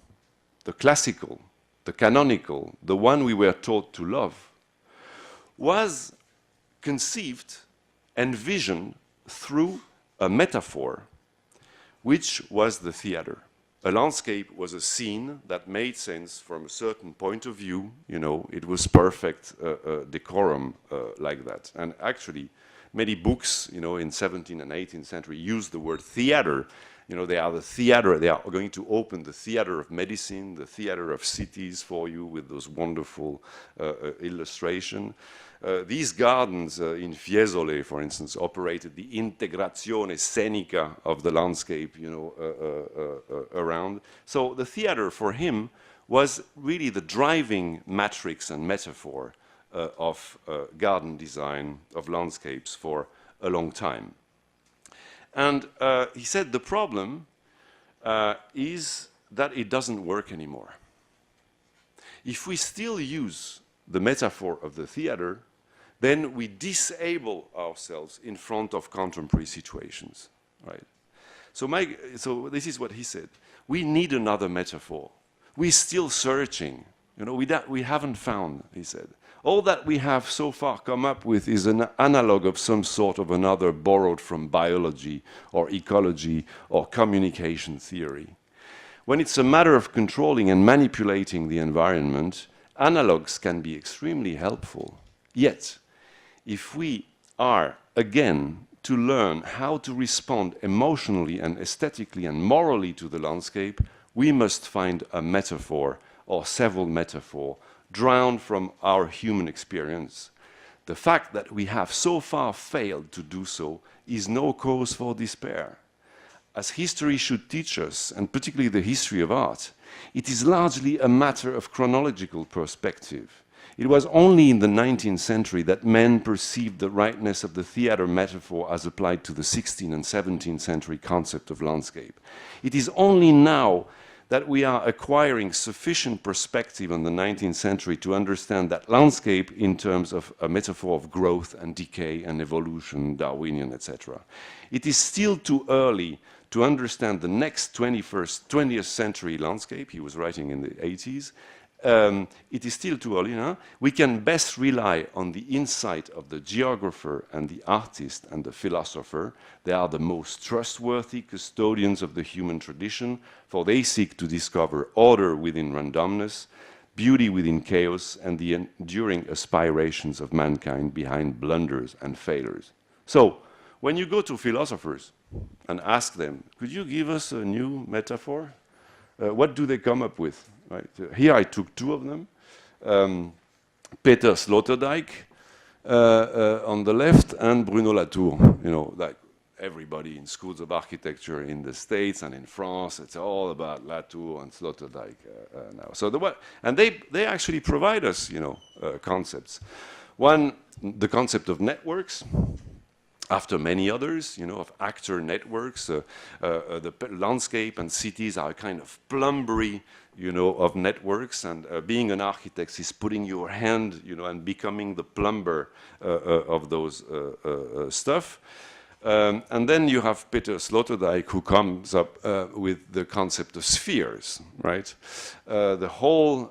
the classical, the canonical, the one we were taught to love, was conceived, envisioned through a metaphor, which was the theater. A landscape was a scene that made sense from a certain point of view. You know, it was perfect decorum like that. And actually, many books, you know, in 17th and 18th century use the word theater. You know, they are the theater. They are going to open the theater of medicine, the theater of cities for you with those wonderful illustration. These gardens in Fiesole, for instance, operated the integrazione scenica of the landscape, you know, around. So the theater for him was really the driving matrix and metaphor of garden design, of landscapes for a long time. And he said the problem is that it doesn't work anymore. If we still use the metaphor of the theater, then we disable ourselves in front of contemporary situations, right? So this is what he said. We need another metaphor. We're still searching. You know, we haven't found, he said. All that we have so far come up with is an analog of some sort of another borrowed from biology or ecology or communication theory. When it's a matter of controlling and manipulating the environment, analogs can be extremely helpful. Yet, if we are, again, to learn how to respond emotionally and aesthetically and morally to the landscape, we must find a metaphor or several metaphors drawn from our human experience. The fact that we have so far failed to do so is no cause for despair. As history should teach us, and particularly the history of art, it is largely a matter of chronological perspective. It was only in the 19th century that men perceived the rightness of the theater metaphor as applied to the 16th and 17th century concept of landscape. It is only now that we are acquiring sufficient perspective on the 19th century to understand that landscape in terms of a metaphor of growth and decay and evolution, Darwinian, etc. It is still too early to understand the next 20th century landscape. He was writing in the 80s. It is still too early, huh? We can best rely on the insight of the geographer and the artist and the philosopher. They are the most trustworthy custodians of the human tradition, for they seek to discover order within randomness, beauty within chaos, and the enduring aspirations of mankind behind blunders and failures. So, when you go to philosophers and ask them, could you give us a new metaphor? What do they come up with? Right. Here I took two of them. Peter Sloterdijk on the left and Bruno Latour. You know, like everybody in schools of architecture in the States and in France, it's all about Latour and Sloterdijk now. So they actually provide us, you know, concepts. One, the concept of networks. After many others, you know, of actor networks, the landscape and cities are a kind of plumbery, you know, of networks, and being an architect is putting your hand, you know, and becoming the plumber of those stuff. And then you have Peter Sloterdijk, who comes up with the concept of spheres, right? The whole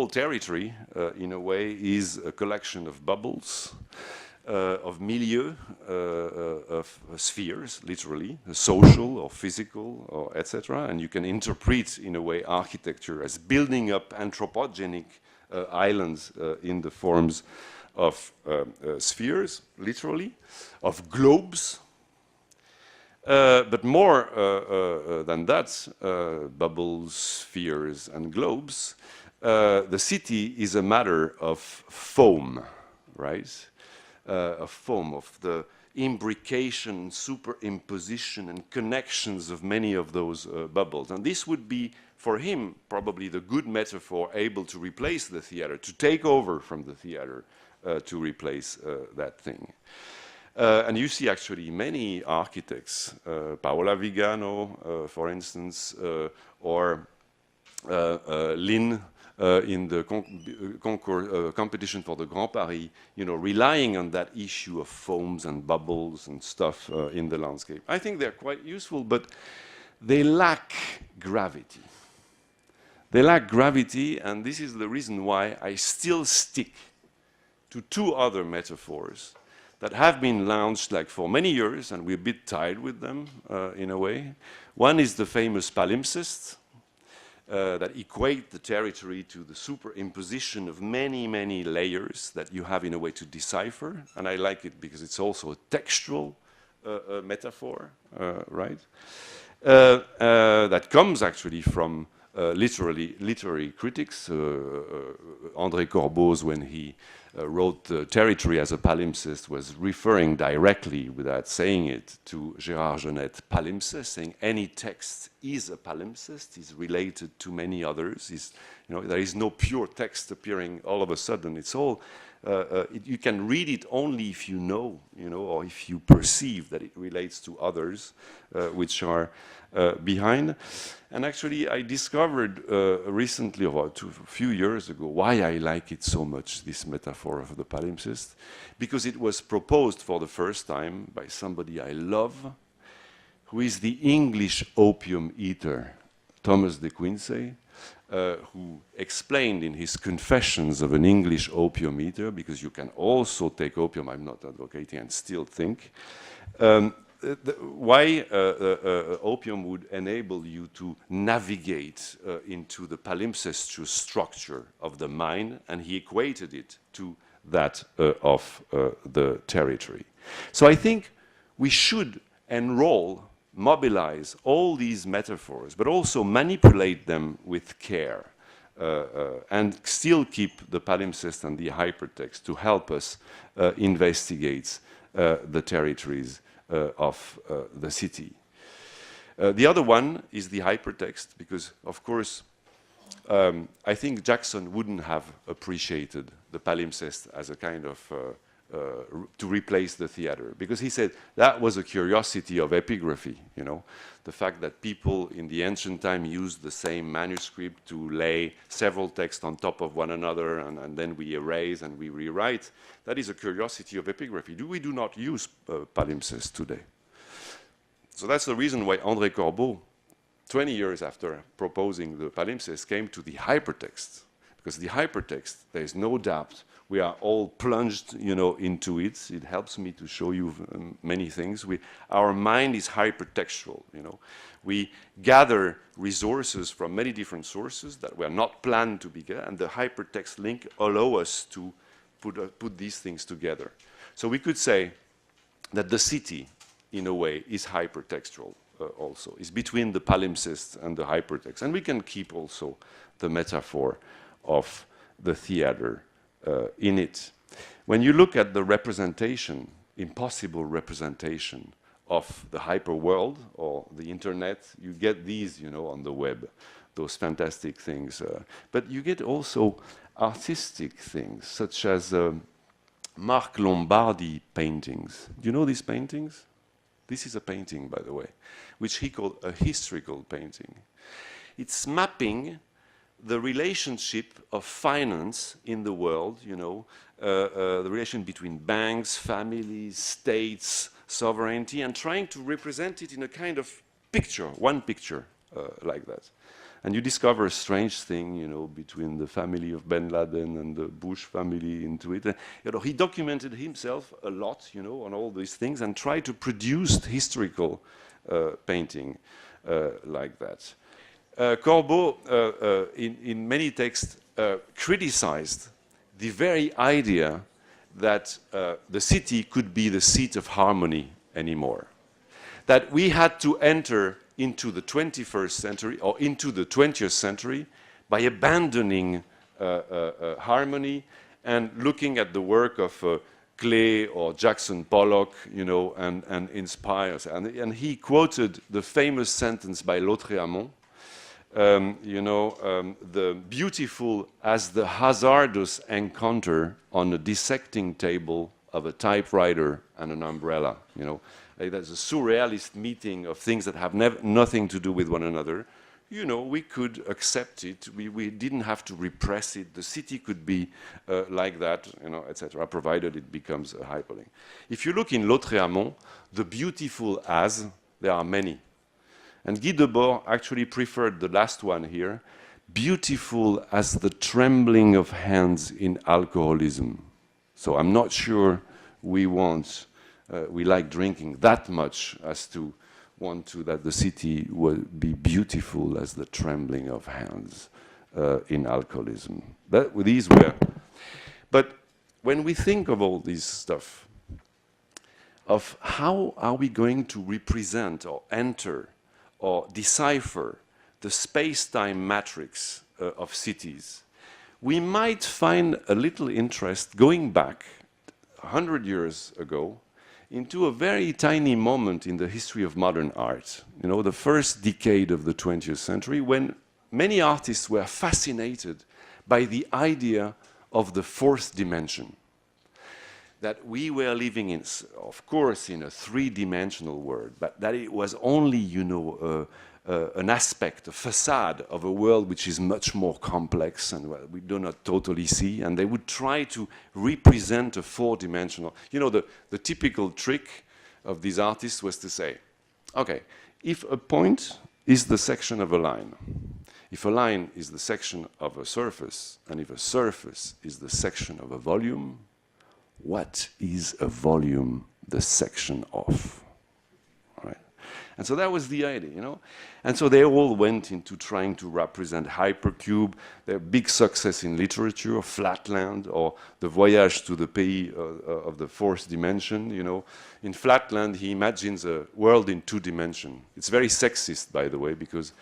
territory, in a way, is a collection of bubbles, of milieu, of spheres, literally, social or physical, or etc. And you can interpret, in a way, architecture as building up anthropogenic islands in the forms of spheres, literally, of globes. But more than that, bubbles, spheres, and globes, the city is a matter of foam, right? Of foam, of the imbrication, superimposition, and connections of many of those bubbles. And this would be, for him, probably the good metaphor able to replace the theater, to take over from the theater, to replace that thing. And you see actually many architects, Paola Vigano, for instance, or Lynn, in the competition for the Grand Paris, you know, relying on that issue of foams and bubbles and stuff in the landscape. I think they're quite useful, but they lack gravity. They lack gravity, and this is the reason why I still stick to two other metaphors that have been launched like for many years, and we're a bit tired with them in a way. One is the famous palimpsest, that equate the territory to the superimposition of many, many layers that you have in a way to decipher. And I like it because it's also a textual metaphor, right? That comes actually from literary critics. André Corbeau's, when he wrote Territory as a Palimpsest, was referring directly, without saying it, to Gérard Genette palimpsest, saying any text is a palimpsest, is related to many others. You know, there is no pure text appearing all of a sudden. It's all, you can read it only if you know, or if you perceive that it relates to others, which are behind. And actually, I discovered recently, about a few years ago, why I like it so much, this metaphor of the palimpsest, because it was proposed for the first time by somebody I love, who is the English opium eater, Thomas de Quincey, who explained in his Confessions of an English Opium Eater, because you can also take opium, I'm not advocating, and still think, why opium would enable you to navigate into the palimpsestuous structure of the mind, and he equated it to that of the territory. So I think we should enroll, mobilize all these metaphors, but also manipulate them with care, and still keep the palimpsest and the hypertext to help us investigate the territories of the city. The other one is the hypertext, because, of course, I think Jackson wouldn't have appreciated the palimpsest as a kind of to replace the theater, because he said that was a curiosity of epigraphy, you know, the fact that people in the ancient time used the same manuscript to lay several texts on top of one another, and then we erase and we rewrite. That is a curiosity of epigraphy. We do not use palimpsest today. So that's the reason why André Corbeau, 20 years after proposing the palimpsest, came to the hypertext, because the hypertext, there is no doubt, we are all plunged, you know, into it. It helps me to show you many things. Our mind is hypertextual, you know. We gather resources from many different sources that were not planned to be gathered, and the hypertext link allow us to put these things together. So we could say that the city, in a way, is hypertextual also. It's between the palimpsest and the hypertext. And we can keep also the metaphor of the theater in it. When you look at the representation, impossible representation of the hyper world or the internet, you get these, you know, on the web, those fantastic things. But you get also artistic things, such as Marc Lombardi paintings. Do you know these paintings? This is a painting, by the way, which he called a historical painting. It's mapping the relationship of finance in the world, you know, the relation between banks, families, states, sovereignty, and trying to represent it in a kind of picture, one picture like that. And you discover a strange thing, you know, between the family of Ben Laden and the Bush family into it. You know, he documented himself a lot, you know, on all these things and tried to produce historical painting like that. Corbeau, in many texts, criticized the very idea that the city could be the seat of harmony anymore. That we had to enter into the 21st century or into the 20th century by abandoning harmony and looking at the work of Klee or Jackson Pollock, you know, and inspires. And he quoted the famous sentence by Lautréamont, you know, the beautiful as the hazardous encounter on a dissecting table of a typewriter and an umbrella, you know. Like that's a surrealist meeting of things that have nothing to do with one another. You know, we could accept it. We didn't have to repress it. The city could be like that, you know, etc., provided it becomes a hyperlink. If you look in Lautréamont, the beautiful as, there are many. And Guy Debord actually preferred the last one here, beautiful as the trembling of hands in alcoholism. So I'm not sure we like drinking that much as to want to that the city would be beautiful as the trembling of hands in alcoholism. These were. But when we think of all this stuff, of how are we going to represent or enter or decipher the space-time matrix of cities, we might find a little interest going back 100 years ago into a very tiny moment in the history of modern art. You know, the first decade of the 20th century, when many artists were fascinated by the idea of the fourth dimension. That we were living in, of course, in a three-dimensional world, but that it was only, you know, an aspect, a facade of a world which is much more complex and we do not totally see, and they would try to represent a four-dimensional. You know, the typical trick of these artists was to say, okay, if a point is the section of a line. If a line is the section of a surface, and if a surface is the section of a volume, what is a volume the section of? Right? And so that was the idea, you know? And so they all went into trying to represent hypercube, their big success in literature, Flatland, or the voyage to the pays of the fourth dimension, you know. In Flatland, he imagines a world in 2 dimensions. It's very sexist, by the way, because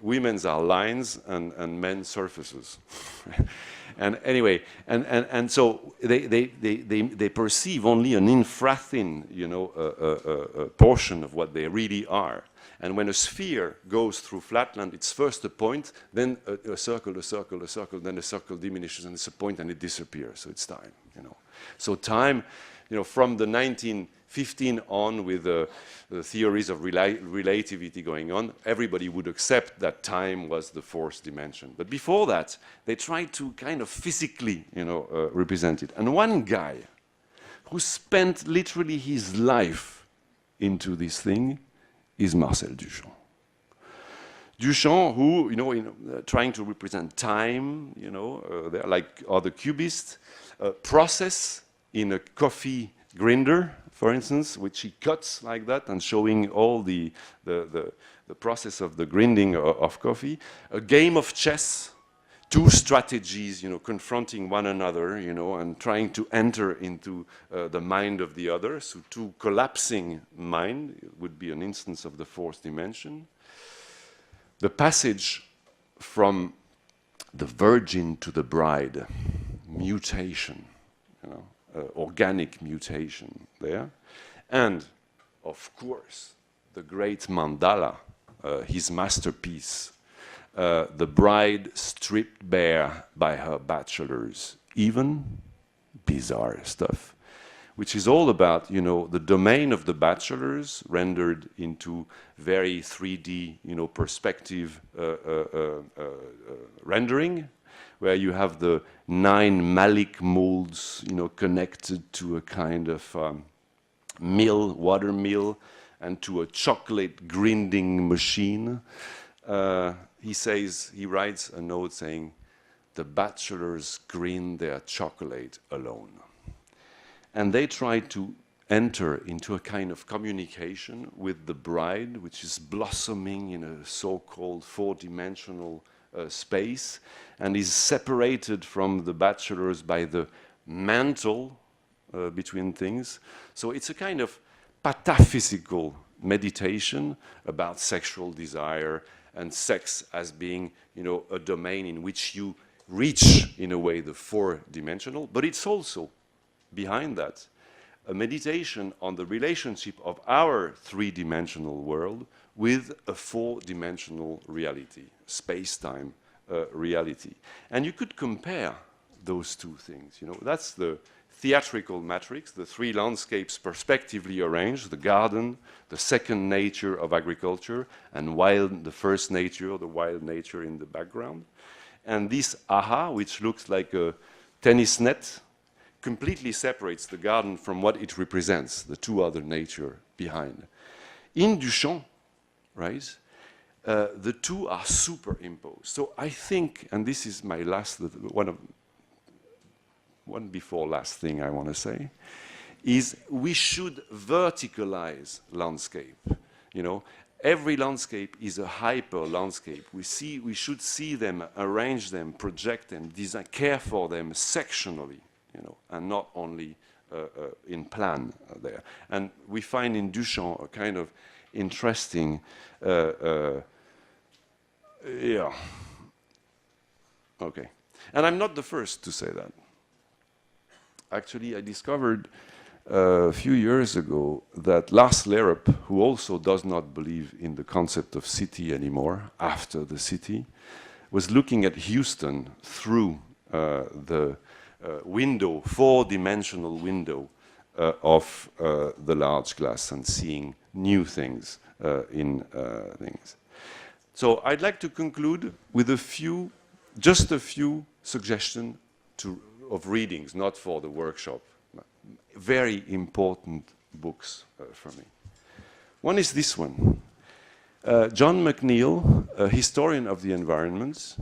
women's are lines and men's surfaces. And anyway, and so they perceive only an infrathin, you know, portion of what they really are. And when a sphere goes through Flatland, it's first a point, then a circle, then the circle diminishes, and it's a point, and it disappears. So it's time, you know. So time, you know, from the 1915 on, with the theories of relativity going on, everybody would accept that time was the 4th dimension. But before that, they tried to kind of physically, you know, represent it. And one guy who spent literally his life into this thing is Marcel Duchamp. Duchamp, who, you know, trying to represent time, you know, they're like other cubists, process in a coffee grinder, for instance, which he cuts like that, and showing all the process of the grinding of coffee. A game of chess, 2 strategies, you know, confronting one another, you know, and trying to enter into the mind of the other. So 2 collapsing mind would be an instance of the 4th dimension. The passage from the virgin to the bride, mutation, you know, organic mutation there. And, of course, the great mandala, his masterpiece, the bride stripped bare by her bachelors, even bizarre stuff, which is all about, you know, the domain of the bachelors rendered into very 3D, you know, perspective rendering, where you have the 9 Malik molds, you know, connected to a kind of mill, water mill, and to a chocolate grinding machine. He writes a note saying, "The bachelors grind their chocolate alone." And they try to enter into a kind of communication with the bride, which is blossoming in a so-called 4-dimensional space, and is separated from the bachelors by the mantle between things. So it's a kind of pataphysical meditation about sexual desire and sex as being, you know, a domain in which you reach, in a way, the 4-dimensional, but it's also, behind that, a meditation on the relationship of our 3-dimensional world with a 4-dimensional reality, space-time reality. And you could compare those 2 things. You know, that's the theatrical matrix, the 3 landscapes perspectively arranged, the garden, the second nature of agriculture, and the first nature, or the wild nature in the background. And this aha, which looks like a tennis net, completely separates the garden from what it represents, the 2 other nature behind. In Duchamp, right, the 2 are superimposed. So I think, and this is my last, one before last thing I want to say, is we should verticalize landscape. You know, every landscape is a hyper landscape. We should see them, arrange them, project them, design, care for them sectionally, you know, and not only in plan there. And we find in Duchamp a kind of interesting, yeah, okay. And I'm not the first to say that. Actually, I discovered a few years ago that Lars Lerup, who also does not believe in the concept of city anymore, after the city, was looking at Houston through the window, 4-dimensional window of the large glass, and seeing new things in things. So I'd like to conclude with just a few suggestions of readings, not for the workshop. Very important books for me. One is this one. John McNeill, a historian of the environment,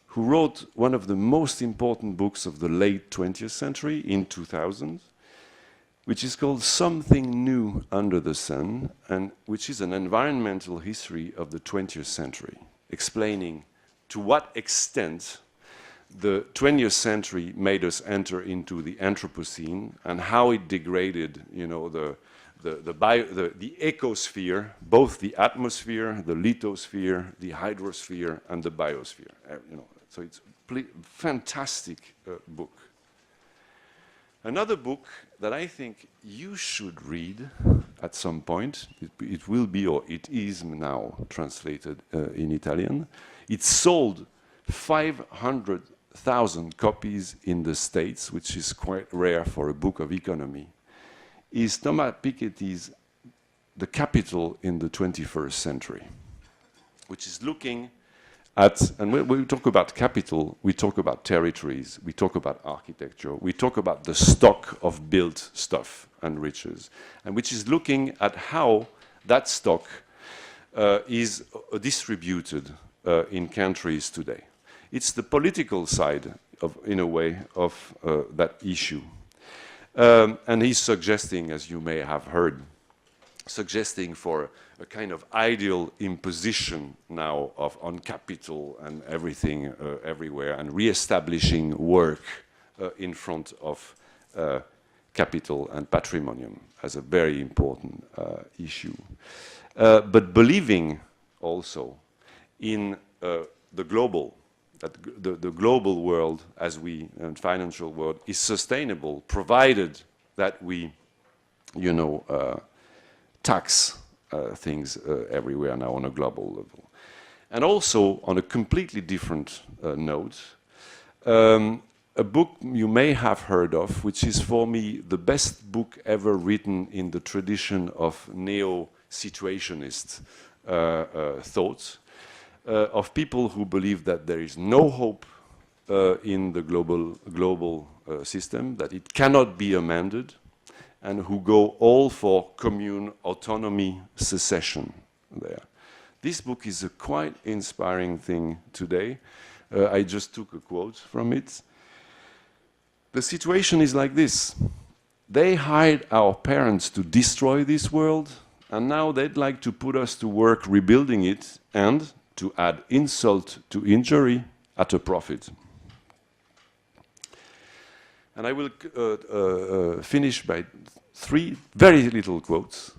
who wrote one of the most important books of the late 20th century in 2000, which is called Something New Under the Sun, and which is an environmental history of the 20th century, explaining to what extent the 20th century made us enter into the Anthropocene and how it degraded, you know, the ecosphere, both the atmosphere, the lithosphere, the hydrosphere, and the biosphere. You know, so it's a fantastic book. Another book that I think you should read at some point, it will be, or it is now translated in Italian. It sold 500,000 copies in the States, which is quite rare for a book of economy, is Thomas Piketty's The Capital in the 21st Century, which is looking at, and when we talk about capital, we talk about territories, we talk about architecture, we talk about the stock of built stuff and riches, and which is looking at how that stock is distributed in countries today. It's the political side, of, in a way, of that issue. And he's suggesting, as you may have heard, suggesting for a kind of ideal imposition now on capital and everything everywhere, and re-establishing work in front of capital and patrimonium as a very important issue. But believing also in the global, that the global world, as we, and financial world, is sustainable, provided that we, you know, tax things everywhere now on a global level. And also, on a completely different note, a book you may have heard of, which is for me the best book ever written in the tradition of neo-situationist thought, of people who believe that there is no hope in the global system, that it cannot be amended, and who go all for commune, autonomy, secession there. This book is a quite inspiring thing today. I just took a quote from it. The situation is like this. They hired our parents to destroy this world, and now they'd like to put us to work rebuilding it, and to add insult to injury at a profit. And I will finish by 3 very little quotes.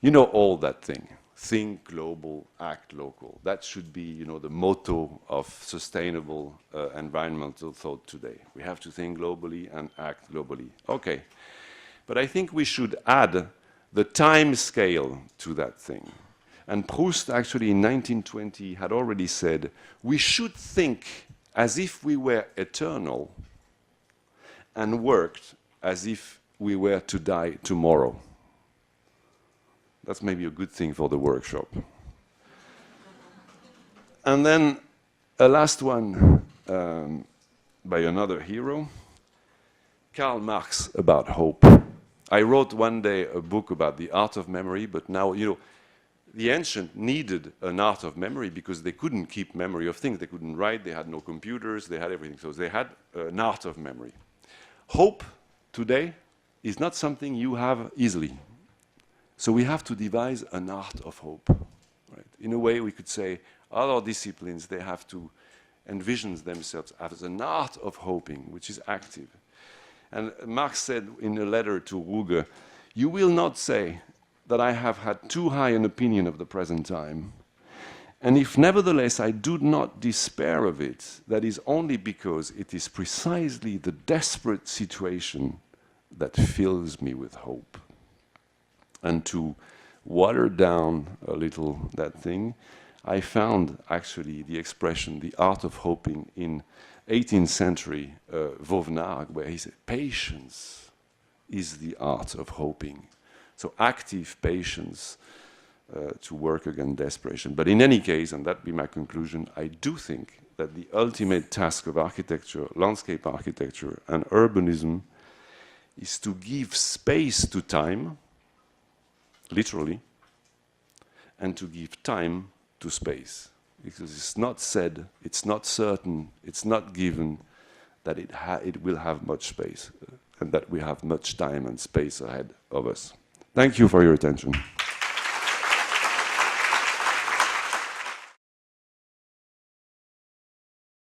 You know all that thing. Think global, act local. That should be, you know, the motto of sustainable environmental thought today. We have to think globally and act globally. Okay. But I think we should add the time scale to that thing. And Proust, actually, in 1920, had already said, we should think as if we were eternal and worked as if we were to die tomorrow. That's maybe a good thing for the workshop. And then a last one by another hero, Karl Marx, about hope. I wrote one day a book about the art of memory, but now, you know, the ancient needed an art of memory because they couldn't keep memory of things. They couldn't write, they had no computers, they had everything. So they had an art of memory. Hope today is not something you have easily. So we have to devise an art of hope. Right? In a way, we could say other disciplines, they have to envision themselves as an art of hoping, which is active. And Marx said in a letter to Ruge, you will not say that I have had too high an opinion of the present time. And if nevertheless I do not despair of it, that is only because it is precisely the desperate situation that fills me with hope. And to water down a little that thing, I found actually the expression, the art of hoping, in 18th century Vauvenargues, where he said, patience is the art of hoping. So active patience to work against desperation. But in any case, and that be my conclusion, I do think that the ultimate task of architecture, landscape architecture, and urbanism is to give space to time, literally, and to give time to space. Because it's not said, it's not certain, it's not given that it will have much space and that we have much time and space ahead of us. Thank you for your attention.